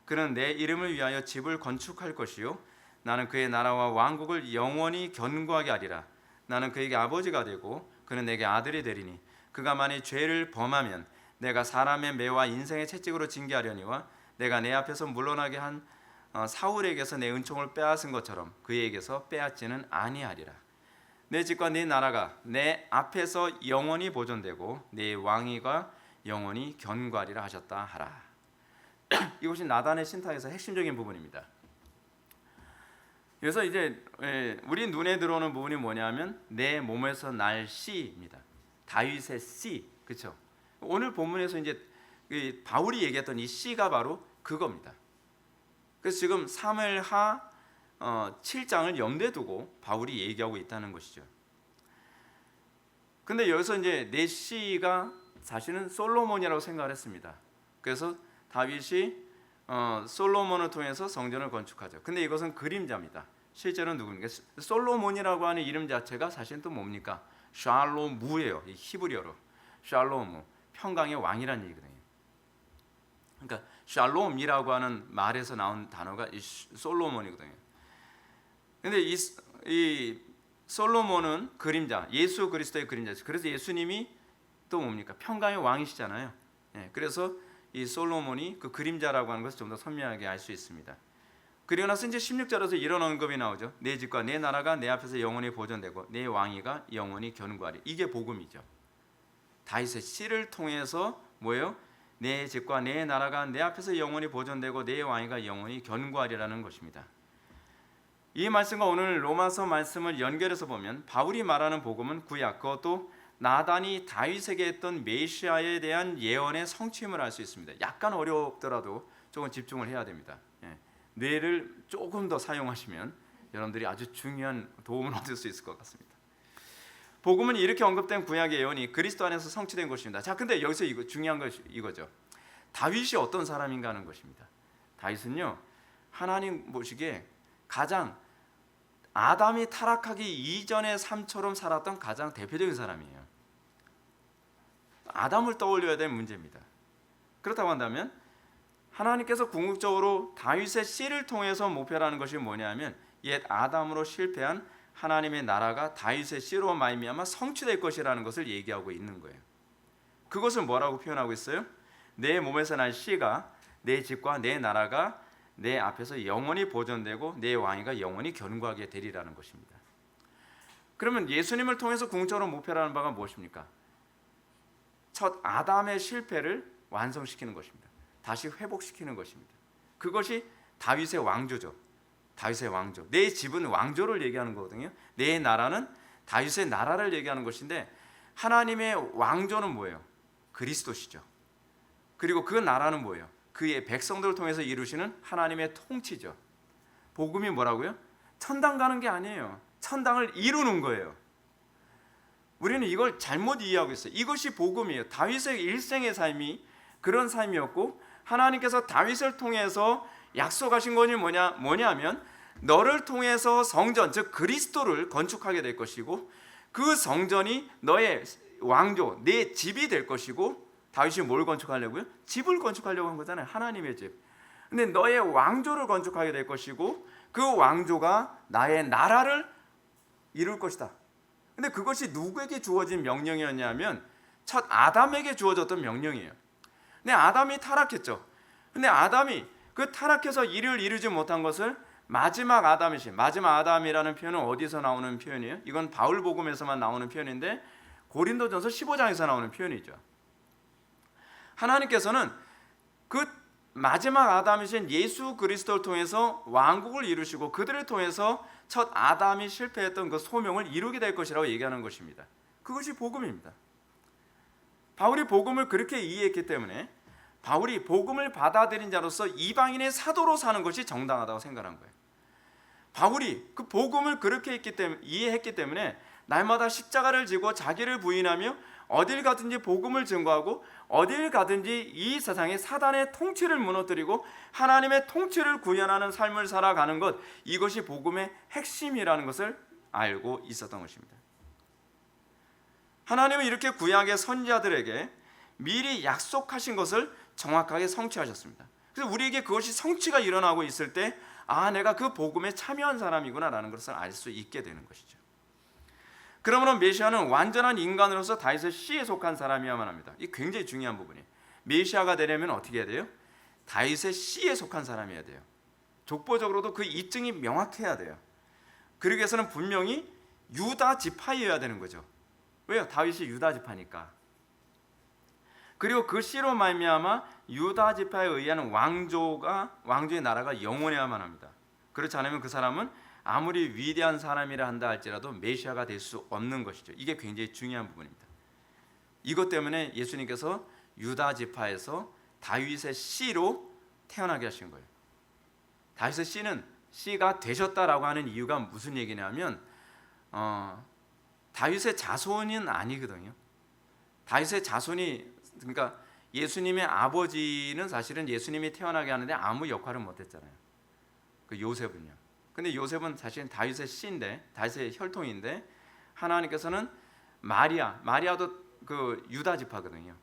그는 내 이름을 위하여 집을 건축할 것이요 나는 그의 나라와 왕국을 영원히 견고하게 하리라. 나는 그에게 아버지가 되고 그는 내게 아들이 되리니 그가 만일 죄를 범하면 내가 사람의 매와 인생의 채찍으로 징계하려니와 내가 내 앞에서 물러나게 한 사울에게서 내 은총을 빼앗은 것처럼 그에게서 빼앗지는 아니하리라. 내 집과 내 나라가 내 앞에서 영원히 보존되고 내 왕위가 영원히 견고하리라 하셨다 하라. 이것이 나단의 신탁에서 핵심적인 부분입니다. 그래서 이제 우리 눈에 들어오는 부분이 뭐냐면 내 몸에서 날 씨입니다. 다윗의 씨, 그렇죠? 오늘 본문에서 이제 바울이 얘기했던 이 씨가 바로 그겁니다. 그래서 지금 사무엘하 7장을 염두에 두고 바울이 얘기하고 있다는 것이죠. 근데 여기서 이제 내 씨가 사실은 솔로몬이라고 생각을 했습니다. 그래서 다윗이 솔로몬을 통해서 성전을 건축하죠. 근데 이것은 그림자입니다. 실제로는 누구입니까? 솔로몬이라고 하는 이름 자체가 사실은 또 뭡니까? 샬로무예요. 이 히브리어로 샬로무, 평강의 왕이라는 얘기거든요. 그러니까 샬롬이라고 하는 말에서 나온 단어가 이 솔로몬이거든요. 근데 이 솔로몬은 그림자, 예수 그리스도의 그림자죠. 그래서 예수님이 또 뭡니까? 평강의 왕이시잖아요. 그래서 이 솔로몬이 그 그림자라고 하는 것을 좀 더 선명하게 알 수 있습니다. 그리고 나서 이제 16절에서 이런 언급이 나오죠. 내 집과 내 나라가 내 앞에서 영원히 보존되고 내 왕위가 영원히 견고하리. 이게 복음이죠. 다윗의 씨를 통해서 뭐예요? 내 집과 내 나라가 내 앞에서 영원히 보존되고 내 왕위가 영원히 견고하리라는 것입니다. 이 말씀과 오늘 로마서 말씀을 연결해서 보면 바울이 말하는 복음은 구약, 그것도 나단이 다윗에게 했던 메시아에 대한 예언의 성취임을 알 수 있습니다. 약간 어렵더라도 조금 집중을 해야 됩니다. 뇌를 조금 더 사용하시면 여러분들이 아주 중요한 도움을 얻을 수 있을 것 같습니다. 복음은 이렇게 언급된 구약의 예언이 그리스도 안에서 성취된 것입니다. 자, 근데 여기서 중요한 것이 이거죠. 다윗이 어떤 사람인가 하는 것입니다. 다윗은요, 하나님 보시기에 가장 아담이 타락하기 이전의 삶처럼 살았던 가장 대표적인 사람이에요. 아담을 떠올려야 될 문제입니다. 그렇다고 한다면 하나님께서 궁극적으로 다윗의 씨를 통해서 목표라는 것이 뭐냐면 옛 아담으로 실패한 하나님의 나라가 다윗의 씨로 말미암아 성취될 것이라는 것을 얘기하고 있는 거예요. 그것을 뭐라고 표현하고 있어요? 내 몸에서 난 씨가 내 집과 내 나라가 내 앞에서 영원히 보존되고 내 왕위가 영원히 견고하게 되리라는 것입니다. 그러면 예수님을 통해서 궁극적으로 목표라는 바가 무엇입니까? 첫 아담의 실패를 완성시키는 것입니다. 다시 회복시키는 것입니다. 그것이 다윗의 왕조죠. 다윗의 왕조. 내 집은 왕조를 얘기하는 거거든요. 내 나라는 다윗의 나라를 얘기하는 것인데 하나님의 왕조는 뭐예요? 그리스도시죠. 그리고 그 나라는 뭐예요? 그의 백성들을 통해서 이루시는 하나님의 통치죠. 복음이 뭐라고요? 천당 가는 게 아니에요. 천당을 이루는 거예요. 우리는 이걸 잘못 이해하고 있어요. 이것이 복음이에요. 다윗의 일생의 삶이 그런 삶이었고, 하나님께서 다윗을 통해서 약속하신 것이 뭐냐면 너를 통해서 성전, 즉 그리스도를 건축하게 될 것이고, 그 성전이 너의 왕조, 내 집이 될 것이고, 다윗이 뭘 건축하려고요? 집을 건축하려고 한 거잖아요. 하나님의 집. 근데 너의 왕조를 건축하게 될 것이고, 그 왕조가 나의 나라를 이룰 것이다. 근데 그것이 누구에게 주어진 명령이었냐면 첫 아담에게 주어졌던 명령이에요. 근데 아담이 타락했죠. 근데 아담이 그 타락해서 일을 이루지 못한 것을 마지막 아담이신, 마지막 아담이라는 표현은 어디서 나오는 표현이에요? 이건 바울복음에서만 나오는 표현인데 고린도전서 15장에서 나오는 표현이죠. 하나님께서는 그 마지막 아담이신 예수 그리스도를 통해서 왕국을 이루시고, 그들을 통해서 첫 아담이 실패했던 그 소명을 이루게 될 것이라고 얘기하는 것입니다. 그것이 복음입니다. 바울이 복음을 그렇게 이해했기 때문에 바울이 복음을 받아들인 자로서 이방인의 사도로 사는 것이 정당하다고 생각한 거예요. 바울이 그 복음을 그렇게 이해했기 때문에 날마다 십자가를 지고 자기를 부인하며 어딜 가든지 복음을 증거하고, 어딜 가든지 이 세상에 사단의 통치를 무너뜨리고 하나님의 통치를 구현하는 삶을 살아가는 것, 이것이 복음의 핵심이라는 것을 알고 있었던 것입니다. 하나님은 이렇게 구약의 선지자들에게 미리 약속하신 것을 정확하게 성취하셨습니다. 그래서 우리에게 그것이 성취가 일어나고 있을 때, 내가 그 복음에 참여한 사람이구나 라는 것을 알 수 있게 되는 것이죠. 그러므로 메시아는 완전한 인간으로서 다윗의 씨에 속한 사람이어야만 합니다. 이 굉장히 중요한 부분이에요. 메시아가 되려면 어떻게 해야 돼요? 다윗의 씨에 속한 사람이어야 돼요. 족보적으로도 그 입증이 명확해야 돼요. 그러기 위해서는 분명히 유다 지파여야 되는 거죠. 왜요? 다윗이 유다 지파니까. 그리고 그 씨로 말미암아 유다 지파에 의한 왕조의 나라가 영원해야만 합니다. 그렇지 않으면 그 사람은 아무리 위대한 사람이라 한다 할지라도 메시아가 될 수 없는 것이죠. 이게 굉장히 중요한 부분입니다. 이것 때문에 예수님께서 유다 지파에서 다윗의 씨로 태어나게 하신 거예요. 다윗의 씨가 되셨다라고 하는 이유가 무슨 얘기냐면 다윗의 자손은 아니거든요. 다윗의 자손이, 그러니까 예수님의 아버지는 사실은 예수님이 태어나게 하는데 아무 역할을 못했잖아요. 그 요셉은요. 근데 요셉은 사실 다윗의 씨인데, 다윗의 혈통인데, 하나님께서는 마리아도 그 유다 지파거든요.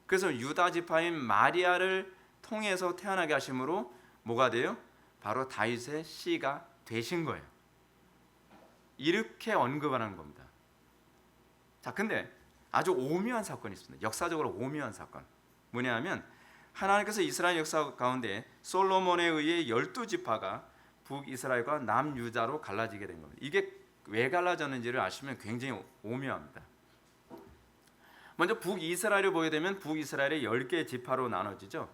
그래서 유다 지파인 마리아를 통해서 태어나게 하심으로 뭐가 돼요? 바로 다윗의 씨가 되신 거예요. 이렇게 언급하는 겁니다. 자, 근데 아주 오묘한 사건이 있습니다. 역사적으로 오묘한 사건. 뭐냐면 하나님께서 이스라엘 역사 가운데 솔로몬에 의해 12지파가 북이스라엘과 남유다로 갈라지게 된 겁니다. 이게 왜 갈라졌는지를 아시면 굉장히 오묘합니다. 먼저 북이스라엘을 보게 되면 북이스라엘의 10개의 지파로 나눠지죠.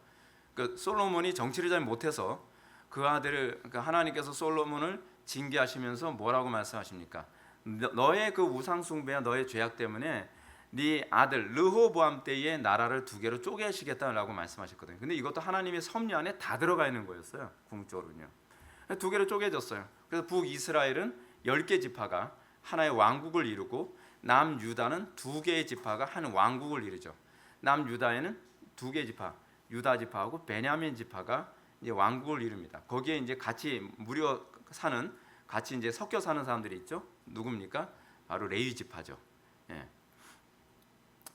그 솔로몬이 정치를 잘 못해서 그 아들을, 그러니까 하나님께서 솔로몬을 징계하시면서 뭐라고 말씀하십니까? 너의 그 우상 숭배와 너의 죄악 때문에 네 아들 르호보암 때에 나라를 2개로 쪼개시겠다라고 말씀하셨거든요. 근데 이것도 하나님의 섭리 안에 다 들어가 있는 거였어요. 궁극적으로는요. 2개로 쪼개졌어요. 그래서 북이스라엘은 10개 지파가 하나의 왕국을 이루고, 남유다는 2개의 지파가 한 왕국을 이루죠. 남유다에는 2개 지파, 유다 지파하고 베냐민 지파가 이제 왕국을 이룹니다. 거기에 이제 같이 같이 이제 섞여 사는 사람들이 있죠. 누굽니까? 바로 레위 지파죠. 예.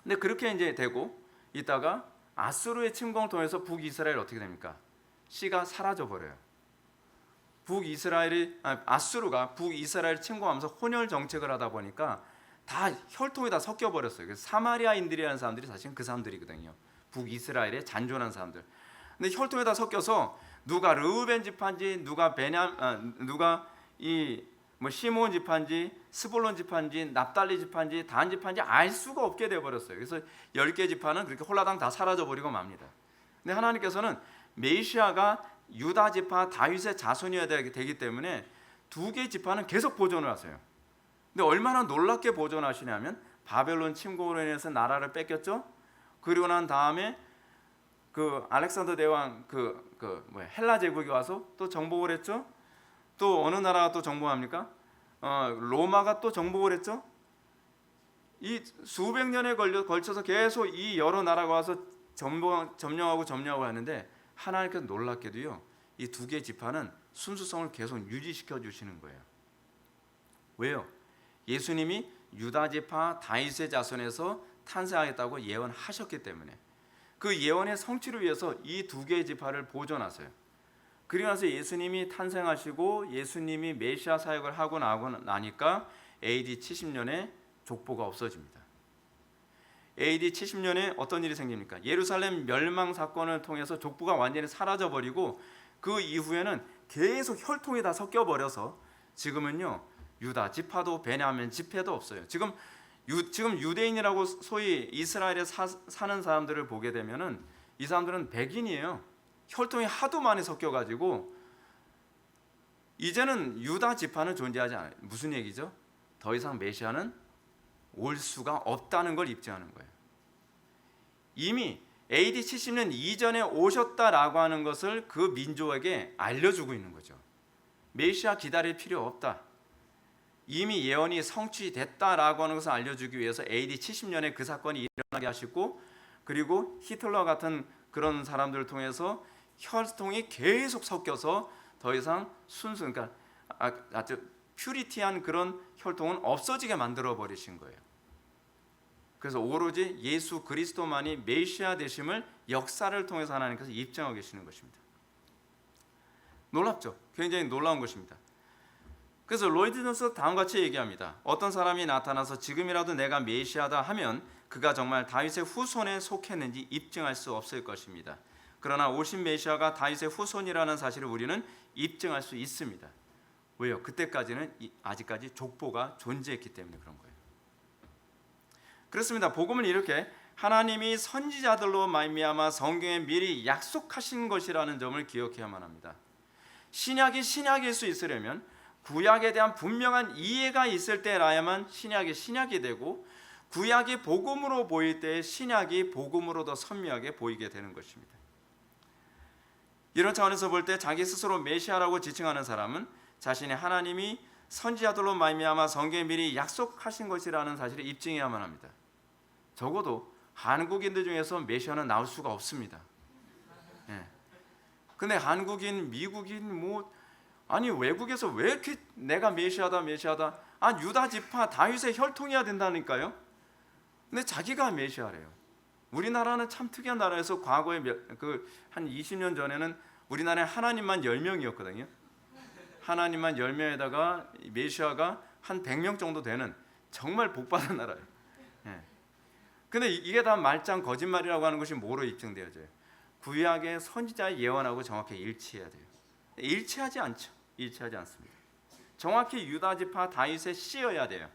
근데 그렇게 이제 되고 있다가 아수르의 침공을 통해서 북이스라엘 어떻게 됩니까? 씨가 사라져 버려요. 아수르가 북이스라엘 침공하면서 혼혈 정책을 하다 보니까 다 혈통이 다 섞여 버렸어요. 그래서 사마리아인들이라는 사람들이 사실은 그 사람들이거든요. 북이스라엘의 잔존한 사람들. 근데 혈통이 다 섞여서 누가 르우벤 지파인지, 누가 시몬 지파인지, 스불론 지파인지, 납달리 지파인지, 단 지파인지 알 수가 없게 돼 버렸어요. 그래서 10개 지파는 그렇게 홀라당 다 사라져 버리고 맙니다. 근데 하나님께서는 메시아가 유다 지파 다윗의 자손이어야 되기 때문에 2개 지파는 계속 보존을 하세요. 근데 얼마나 놀랍게 보존하시냐면 바벨론 침공으로 인해서 나라를 뺏겼죠. 그리고 난 다음에 그 알렉산더 대왕 헬라 제국이 와서 또 정복을 했죠. 또 어느 나라가 또 정복합니까? 로마가 또 정복을 했죠. 이 수백 년에 걸쳐서 계속 이 여러 나라가 와서 점령하고 하는데 하나님께서 놀랍게도요, 이 두 개의 지파는 순수성을 계속 유지시켜 주시는 거예요. 왜요? 예수님이 유다 지파 다윗의 자손에서 탄생하겠다고 예언하셨기 때문에 그 예언의 성취를 위해서 이 두 개의 지파를 보존하세요. 그리고 나서 예수님이 탄생하시고 예수님이 메시아 사역을 하고 나니까 AD 70년에 족보가 없어집니다. AD 70년에 어떤 일이 생깁니까? 예루살렘 멸망 사건을 통해서 족보가 완전히 사라져버리고 그 이후에는 계속 혈통이 다 섞여버려서 지금은요, 유다 지파도 베냐민 지파도 없어요. 지금 유대인이라고 소위 이스라엘에 사는 사람들을 보게 되면은 이 사람들은 백인이에요. 혈통이 하도 많이 섞여가지고 이제는 유다 지파는 존재하지 않아요. 무슨 얘기죠? 더 이상 메시아는 올 수가 없다는 걸 입증하는 거예요. 이미 AD 70년 이전에 오셨다라고 하는 것을 그 민족에게 알려주고 있는 거죠. 메시아 기다릴 필요 없다. 이미 예언이 성취됐다라고 하는 것을 알려주기 위해서 AD 70년에 그 사건이 일어나게 하시고, 그리고 히틀러 같은 그런 사람들을 통해서 혈통이 계속 섞여서 더 이상 그러니까 아주 퓨리티한 그런 혈통은 없어지게 만들어 버리신 거예요. 그래서 오로지 예수 그리스도만이 메시아 되심을 역사를 통해서 하나님께서 입증하고 계시는 것입니다. 놀랍죠? 굉장히 놀라운 것입니다. 그래서 로이드 존스 다음과 같이 얘기합니다. 어떤 사람이 나타나서 지금이라도 내가 메시아다 하면 그가 정말 다윗의 후손에 속했는지 입증할 수 없을 것입니다. 그러나 오신 메시아가 다윗의 후손이라는 사실을 우리는 입증할 수 있습니다. 왜요? 그때까지는 아직까지 족보가 존재했기 때문에 그런 거예요. 그렇습니다. 복음은 이렇게 하나님이 선지자들로 말미암아 성경에 미리 약속하신 것이라는 점을 기억해야만 합니다. 신약이 신약일 수 있으려면 구약에 대한 분명한 이해가 있을 때라야만 신약이 신약이 되고, 구약이 복음으로 보일 때 신약이 복음으로 더 선명하게 보이게 되는 것입니다. 이런 차원에서 볼 때 자기 스스로 메시아라고 지칭하는 사람은 자신이 하나님이 선지자들로 말미암아 성경에 미리 약속하신 것이라는 사실을 입증해야만 합니다. 적어도 한국인들 중에서 메시아는 나올 수가 없습니다. 근데 한국인, 미국인 아니 외국에서 왜 이렇게 내가 메시아다 유다 지파 다윗의 혈통이어야 된다니까요. 근데 자기가 메시아래요. 우리나라는 참 특이한 나라에서 과거에 한 20년 전에는 우리나라에 하나님만 10명이었거든요. 하나님만 10명에다가 메시아가 한 100명 정도 되는 정말 복받은 나라예요. 근데 이게 다 말짱 거짓말이라고 하는 것이 뭐로 입증되어져요? 구약의 선지자의 예언하고 정확히 일치해야 돼요. 일치하지 않습니다. 정확히 유다 지파 다윗의 씨여야 돼요.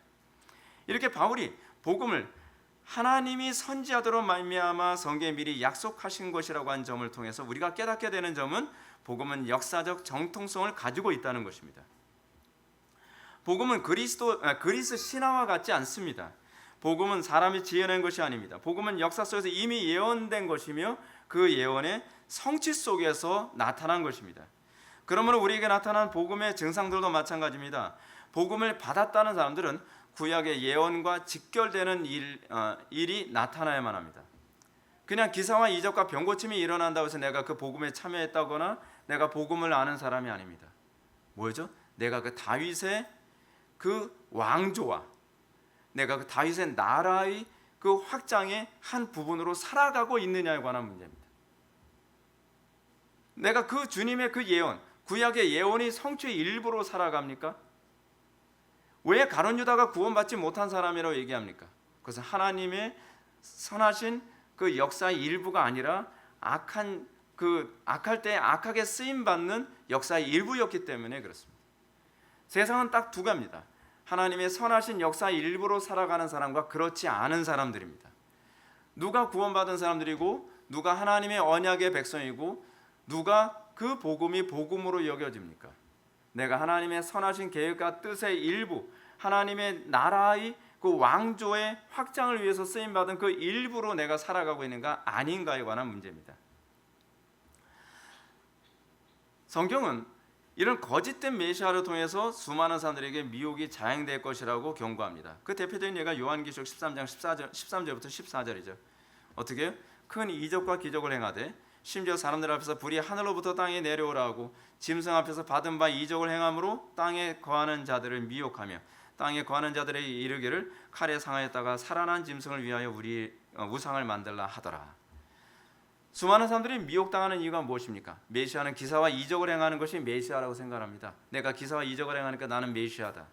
이렇게 바울이 복음을 하나님이 선지자들로 말미암아 성경에 미리 약속하신 것이라고 한 점을 통해서 우리가 깨닫게 되는 점은 복음은 역사적 정통성을 가지고 있다는 것입니다. 복음은 그리스 신화와 같지 않습니다. 복음은 사람이 지어낸 것이 아닙니다. 복음은 역사 속에서 이미 예언된 것이며 그 예언의 성취 속에서 나타난 것입니다. 그러므로 우리에게 나타난 복음의 증상들도 마찬가지입니다. 복음을 받았다는 사람들은 구약의 예언과 직결되는 일이 나타나야만 합니다. 그냥 기사와 이적과 병고침이 일어난다고 해서 내가 그 복음에 참여했다거나 내가 복음을 아는 사람이 아닙니다. 뭐죠? 내가 그 다윗의 그 왕조와 내가 그 다윗의 나라의 그 확장의 한 부분으로 살아가고 있느냐에 관한 문제입니다. 내가 그 주님의 그 예언, 구약의 예언이 성취의 일부로 살아갑니까? 왜 가룟 유다가 구원받지 못한 사람이라고 얘기합니까? 그것은 하나님의 선하신 그 역사의 일부가 아니라 악할 때 악하게 쓰임 받는 역사의 일부였기 때문에 그렇습니다. 세상은 딱 두 가지입니다. 하나님의 선하신 역사의 일부로 살아가는 사람과 그렇지 않은 사람들입니다. 누가 구원받은 사람들이고 누가 하나님의 언약의 백성이고 누가 그 복음이 복음으로 여겨집니까? 내가 하나님의 선하신 계획과 뜻의 일부, 하나님의 나라의 그 왕조의 확장을 위해서 쓰임받은 그 일부로 내가 살아가고 있는가 아닌가에 관한 문제입니다. 성경은 이런 거짓된 메시아를 통해서 수많은 사람들에게 미혹이 자행될 것이라고 경고합니다. 그 대표적인 예가 요한계시록 13장 13절부터 14절이죠. 어떻게? 큰 이적과 기적을 행하되 심지어 사람들 앞에서 불이 하늘로부터 땅에 내려오라고 짐승 앞에서 받은 바 이적을 행함으로 땅에 거하는 자들을 미혹하며 땅에 거하는 자들에게 이르기를 칼에 상하였다가 살아난 짐승을 위하여 우리 우상을 만들라 하더라. 수많은 사람들이 미혹당하는 이유가 무엇입니까? 메시아는 기사와 이적을 행하는 것이 메시아라고 생각합니다. 내가 기사와 이적을 행하니까 나는 메시아다.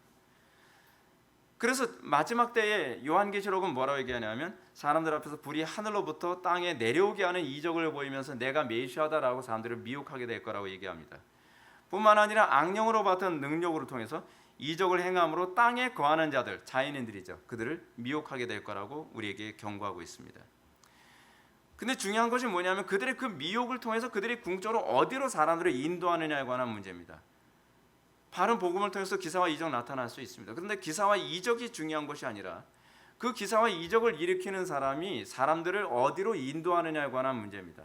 그래서 마지막 때에 요한계시록은 뭐라고 얘기하냐면 사람들 앞에서 불이 하늘로부터 땅에 내려오게 하는 이적을 보이면서 내가 메시아다라고 사람들을 미혹하게 될 거라고 얘기합니다. 뿐만 아니라 악령으로 받은 능력으로 통해서 이적을 행함으로 땅에 거하는 자들, 자연인들이죠. 그들을 미혹하게 될 거라고 우리에게 경고하고 있습니다. 근데 중요한 것이 뭐냐면 그들의 그 미혹을 통해서 그들이 궁극적으로 어디로 사람들을 인도하느냐에 관한 문제입니다. 바른 복음을 통해서 기사와 이적 나타날 수 있습니다. 그런데 기사와 이적이 중요한 것이 아니라 그 기사와 이적을 일으키는 사람이 사람들을 어디로 인도하느냐에 관한 문제입니다.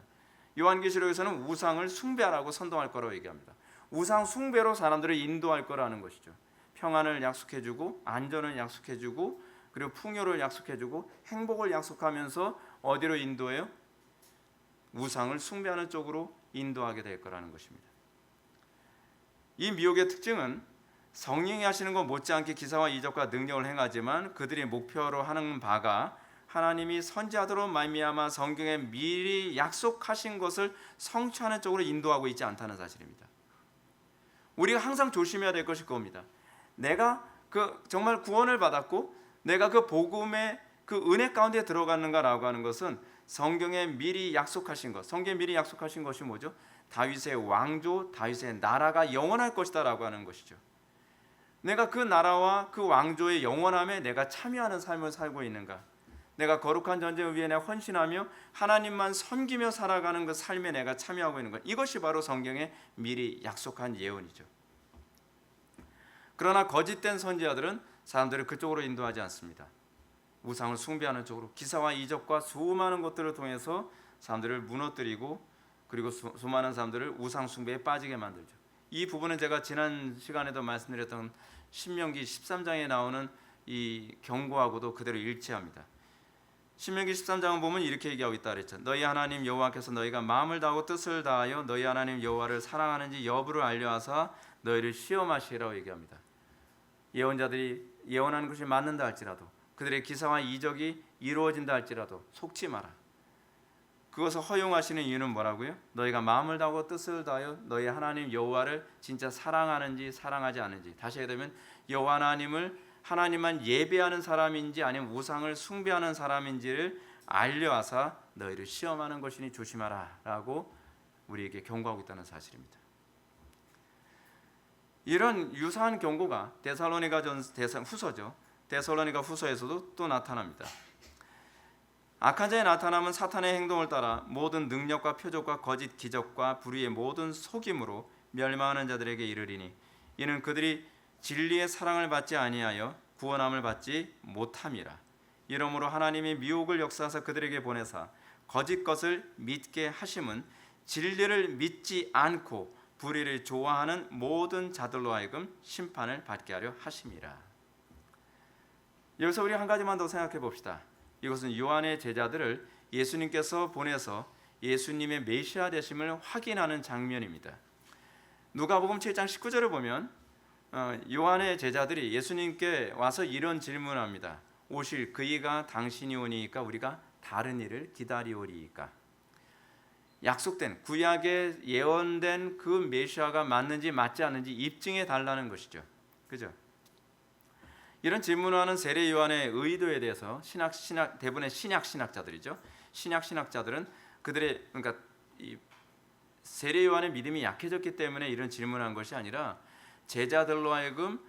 요한계시록에서는 우상을 숭배하라고 선동할 거라고 얘기합니다. 우상 숭배로 사람들을 인도할 거라는 것이죠. 평안을 약속해주고 안전을 약속해주고 그리고 풍요를 약속해주고 행복을 약속하면서 어디로 인도해요? 우상을 숭배하는 쪽으로 인도하게 될 거라는 것입니다. 이 미혹의 특징은 성령이 하시는 것 못지않게 기사와 이적과 능력을 행하지만 그들이 목표로 하는 바가 하나님이 선지자들로 말미암아 성경에 미리 약속하신 것을 성취하는 쪽으로 인도하고 있지 않다는 사실입니다. 우리가 항상 조심해야 될 것이 그겁니다. 내가 정말 구원을 받았고 내가 그 복음의 그 은혜 가운데 들어갔는가라고 하는 것은 성경에 미리 약속하신 것, 성경에 미리 약속하신 것이 뭐죠? 다윗의 왕조, 다윗의 나라가 영원할 것이다라고 하는 것이죠. 내가 그 나라와 그 왕조의 영원함에 내가 참여하는 삶을 살고 있는가? 내가 거룩한 전쟁을 위해 내가 헌신하며 하나님만 섬기며 살아가는 그 삶에 내가 참여하고 있는 것, 이것이 바로 성경에 미리 약속한 예언이죠. 그러나 거짓된 선지자들은 사람들을 그쪽으로 인도하지 않습니다. 우상을 숭배하는 쪽으로 기사와 이적과 수많은 것들을 통해서 사람들을 무너뜨리고 그리고 수많은 사람들을 우상 숭배에 빠지게 만들죠. 이 부분은 제가 지난 시간에도 말씀드렸던 신명기 13장에 나오는 이 경고하고도 그대로 일치합니다. 신명기 13장을 보면 이렇게 얘기하고 있다 그랬죠. 너희 하나님 여호와께서 너희가 마음을 다하고 뜻을 다하여 너희 하나님 여호와를 사랑하는지 여부를 알려하사 너희를 시험하시라고 얘기합니다. 예언자들이 예언하는 것이 맞는다 할지라도 그들의 기사와 이적이 이루어진다 할지라도 속지 마라. 그것을 허용하시는 이유는 뭐라고요? 너희가 마음을 다하고 뜻을 다하여 너희 하나님 여호와를 진짜 사랑하는지 사랑하지 않는지, 다시 얘기하면 여호와 하나님을 하나님만 예배하는 사람인지 아니면 우상을 숭배하는 사람인지를 알려하사 너희를 시험하는 것이니 조심하라 라고 우리에게 경고하고 있다는 사실입니다. 이런 유사한 경고가 데살로니가 후서죠. 데살로니가 후서에서도 또 나타납니다. 악한 자의 나타남은 사탄의 행동을 따라 모든 능력과 표적과 거짓 기적과 불의의 모든 속임으로 멸망하는 자들에게 이르리니 이는 그들이 진리의 사랑을 받지 아니하여 구원함을 받지 못함이라. 이러므로 하나님이 미혹을 역사하사 그들에게 보내사 거짓 것을 믿게 하심은 진리를 믿지 않고 불의를 좋아하는 모든 자들로 하여금 심판을 받게 하려 하심이라. 여기서 우리 한 가지만 더 생각해 봅시다. 이것은 요한의 제자들을 예수님께서 보내서 예수님의 메시아 되심을 확인하는 장면입니다. 누가복음 7장 19절을 보면 요한의 제자들이 예수님께 와서 이런 질문을 합니다. 오실 그이가 당신이 오니까 우리가 다른 일을 기다리오리이까. 약속된 구약에 예언된 그 메시아가 맞는지 맞지 않는지 입증해 달라는 것이죠. 그죠? 이런 질문을 하는 세례 요한의 의도에 대해서 대부분의 신약 신학자들이죠. 신약 신학자들은 그러니까 이 세례 요한의 믿음이 약해졌기 때문에 이런 질문을 한 것이 아니라 제자들로 하여금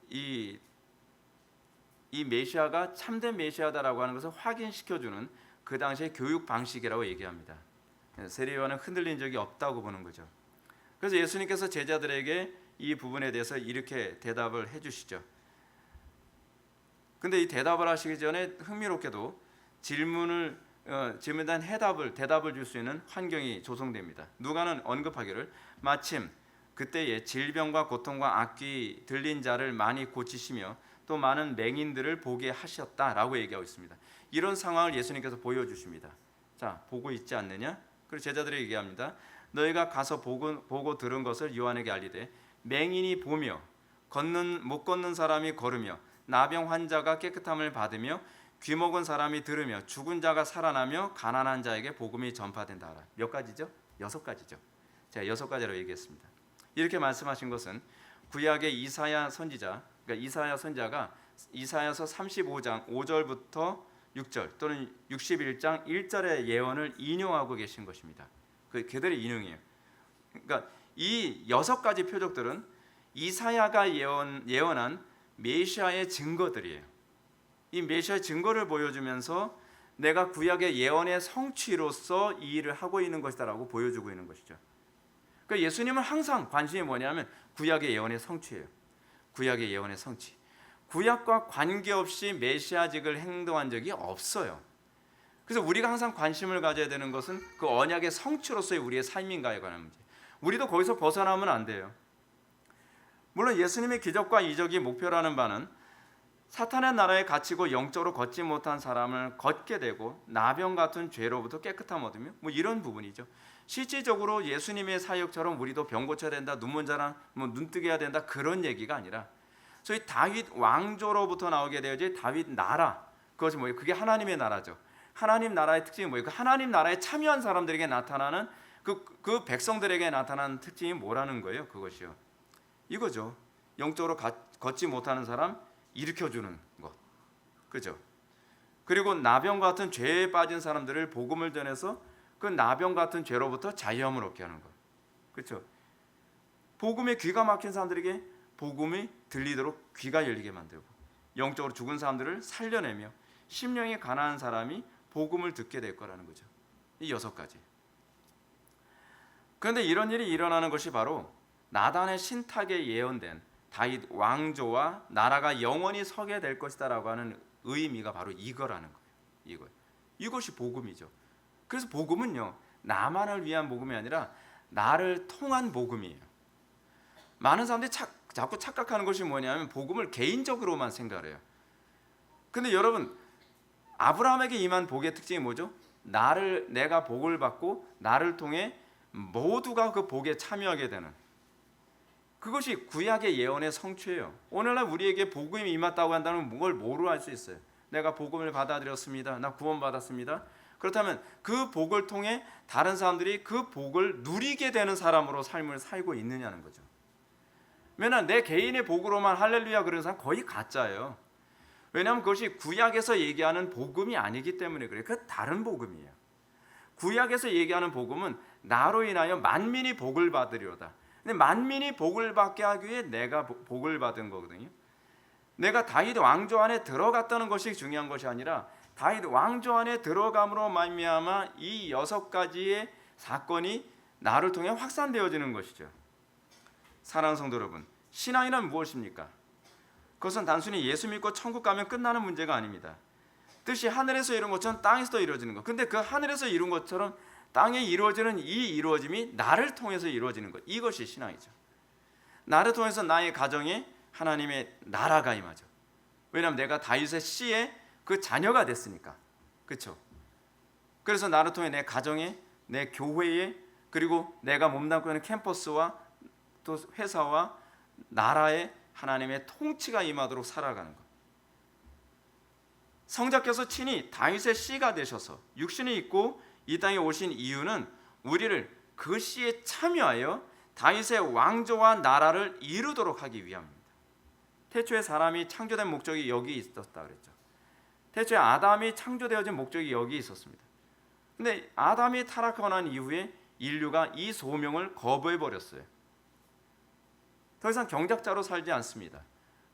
이 메시아가 참된 메시아다라고 하는 것을 확인시켜주는 그 당시의 교육 방식이라고 얘기합니다. 세례 요한은 흔들린 적이 없다고 보는 거죠. 그래서 예수님께서 제자들에게 이 부분에 대해서 이렇게 대답을 해주시죠. 근데 이 대답을 하시기 전에 흥미롭게도 질문에 대한 대답을 줄 수 있는 환경이 조성됩니다. 누가는 언급하기를 마침 그때에 질병과 고통과 악귀 들린 자를 많이 고치시며 또 많은 맹인들을 보게 하셨다라고 얘기하고 있습니다. 이런 상황을 예수님께서 보여주십니다. 자, 보고 있지 않느냐? 그리고 제자들이 얘기합니다. 너희가 가서 보고 들은 것을 요한에게 알리되 맹인이 보며 못 걷는 사람이 걸으며 나병 환자가 깨끗함을 받으며 귀먹은 사람이 들으며 죽은 자가 살아나며 가난한 자에게 복음이 전파된다. 몇 가지죠? 6가지죠. 제가 6가지로 얘기했습니다. 이렇게 말씀하신 것은 구약의 이사야 선지자, 그러니까 이사야 선지자가 이사야서 35장 5절부터 6절 또는 61장 1절의 예언을 인용하고 계신 것입니다. 그 그대로 인용이에요. 그러니까 이 6가지 표적들은 이사야가 예언한 메시아의 증거들이에요. 이 메시아의 증거를 보여주면서 내가 구약의 예언의 성취로서 이 일을 하고 있는 것이다라고 보여주고 있는 것이죠. 그러니까 예수님은 항상 관심이 뭐냐면 구약의 예언의 성취예요. 구약의 예언의 성취. 구약과 관계없이 메시아직을 행동한 적이 없어요. 그래서 우리가 항상 관심을 가져야 되는 것은 그 언약의 성취로서의 우리의 삶인가에 관한 문제. 우리도 거기서 벗어나면 안 돼요. 물론 예수님의 기적과 이적이 목표라는 바는 사탄의 나라에 갇히고 영적으로 걷지 못한 사람을 걷게 되고 나병 같은 죄로부터 깨끗함 얻으며 뭐 이런 부분이죠. 실질적으로 예수님의 사역처럼 우리도 병 고쳐야 된다, 눈먼 자랑 눈뜨게 해야 된다 그런 얘기가 아니라 소위 다윗 왕조로부터 나오게 되어지 다윗 나라, 그것이 뭐예요? 그게 하나님의 나라죠. 하나님 나라의 특징이 뭐예요? 그 하나님 나라에 참여한 사람들에게 나타나는 그 백성들에게 나타나는 특징이 뭐라는 거예요? 그것이요. 이거죠. 영적으로 걷지 못하는 사람 일으켜주는 것, 그죠? 그리고 나병 같은 죄에 빠진 사람들을 복음을 전해서 그 나병 같은 죄로부터 자유함을 얻게 하는 것, 그렇죠? 복음에 귀가 막힌 사람들에게 복음이 들리도록 귀가 열리게 만들고 영적으로 죽은 사람들을 살려내며 심령이 가난한 사람이 복음을 듣게 될 거라는 거죠. 이 6가지. 그런데 이런 일이 일어나는 것이 바로 나단의 신탁에 예언된 다윗 왕조와 나라가 영원히 서게 될 것이다라고 하는 의미가 바로 이거라는 거예요. 이것이 복음이죠. 그래서 복음은요, 나만을 위한 복음이 아니라 나를 통한 복음이에요. 많은 사람들이 자꾸 착각하는 것이 뭐냐면 복음을 개인적으로만 생각을 해요. 근데 여러분, 아브라함에게 임한 복의 특징이 뭐죠? 내가 복을 받고 나를 통해 모두가 그 복에 참여하게 되는, 그것이 구약의 예언의 성취예요. 오늘날 우리에게 복음이 임했다고 한다면 뭘 뭐로 알 수 있어요? 내가 복음을 받아들였습니다. 나 구원받았습니다. 그렇다면 그 복을 통해 다른 사람들이 그 복을 누리게 되는 사람으로 삶을 살고 있느냐는 거죠. 왜냐하면 내 개인의 복으로만 할렐루야 그러는 사람 거의 가짜예요. 왜냐하면 그것이 구약에서 얘기하는 복음이 아니기 때문에 그래요. 그 다른 복음이에요. 구약에서 얘기하는 복음은 나로 인하여 만민이 복을 받으리로다. 근데 만민이 복을 받게 하기 위해 내가 복을 받은 거거든요. 내가 다윗 왕조 안에 들어갔다는 것이 중요한 것이 아니라 다윗 왕조 안에 들어감으로 말미암아 이 6가지의 사건이 나를 통해 확산되어지는 것이죠. 사랑하는 성도 여러분, 신앙이란 무엇입니까? 그것은 단순히 예수 믿고 천국 가면 끝나는 문제가 아닙니다. 뜻이 하늘에서 이룬 것처럼 땅에서도 이루어지는 것. 근데 그 하늘에서 이룬 것처럼 땅에 이루어지는 이 이루어짐이 나를 통해서 이루어지는 것. 이것이 신앙이죠. 나를 통해서 나의 가정에 하나님의 나라가 임하죠. 왜냐하면 내가 다윗의 씨의 그 자녀가 됐으니까. 그렇죠? 그래서 나를 통해 내 가정에, 내 교회에, 그리고 내가 몸담고 있는 캠퍼스와 또 회사와 나라에 하나님의 통치가 임하도록 살아가는 것. 성자께서 친히 다윗의 씨가 되셔서 육신이 있고 이 땅에 오신 이유는 우리를 그 씨에 참여하여 다윗의 왕조와 나라를 이루도록 하기 위함입니다. 태초에 사람이 창조된 목적이 여기 있었다 그랬죠. 태초에 아담이 창조되어진 목적이 여기 있었습니다. 근데 아담이 타락하고 난 이후에 인류가 이 소명을 거부해 버렸어요. 더 이상 경작자로 살지 않습니다.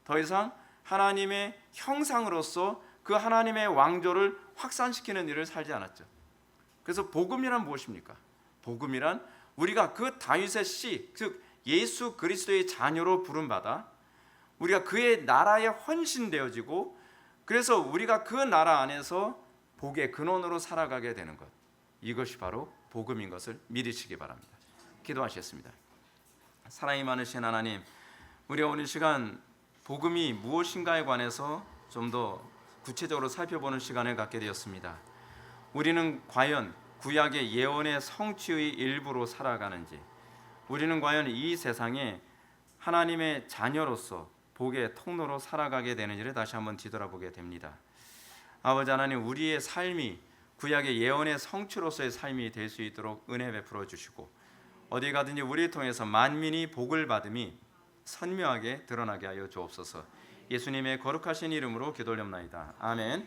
더 이상 하나님의 형상으로서 그 하나님의 왕조를 확산시키는 일을 살지 않았죠. 그래서 복음이란 무엇입니까? 복음이란 우리가 그 다윗의 씨, 즉 예수 그리스도의 자녀로 부름받아 우리가 그의 나라에 헌신되어지고 그래서 우리가 그 나라 안에서 복의 근원으로 살아가게 되는 것. 이것이 바로 복음인 것을 믿으시기 바랍니다. 기도하시겠습니다. 사랑이 많으신 하나님, 우리가 오늘 시간 복음이 무엇인가에 관해서 좀 더 구체적으로 살펴보는 시간을 갖게 되었습니다. 우리는 과연 구약의 예언의 성취의 일부로 살아가는지, 우리는 과연 이 세상에 하나님의 자녀로서 복의 통로로 살아가게 되는지를 다시 한번 뒤돌아보게 됩니다. 아버지 하나님, 우리의 삶이 구약의 예언의 성취로서의 삶이 될 수 있도록 은혜 베풀어 주시고, 어디 가든지 우리를 통해서 만민이 복을 받음이 선명하게 드러나게 하여 주옵소서. 예수님의 거룩하신 이름으로 기도올렵나이다. 아멘.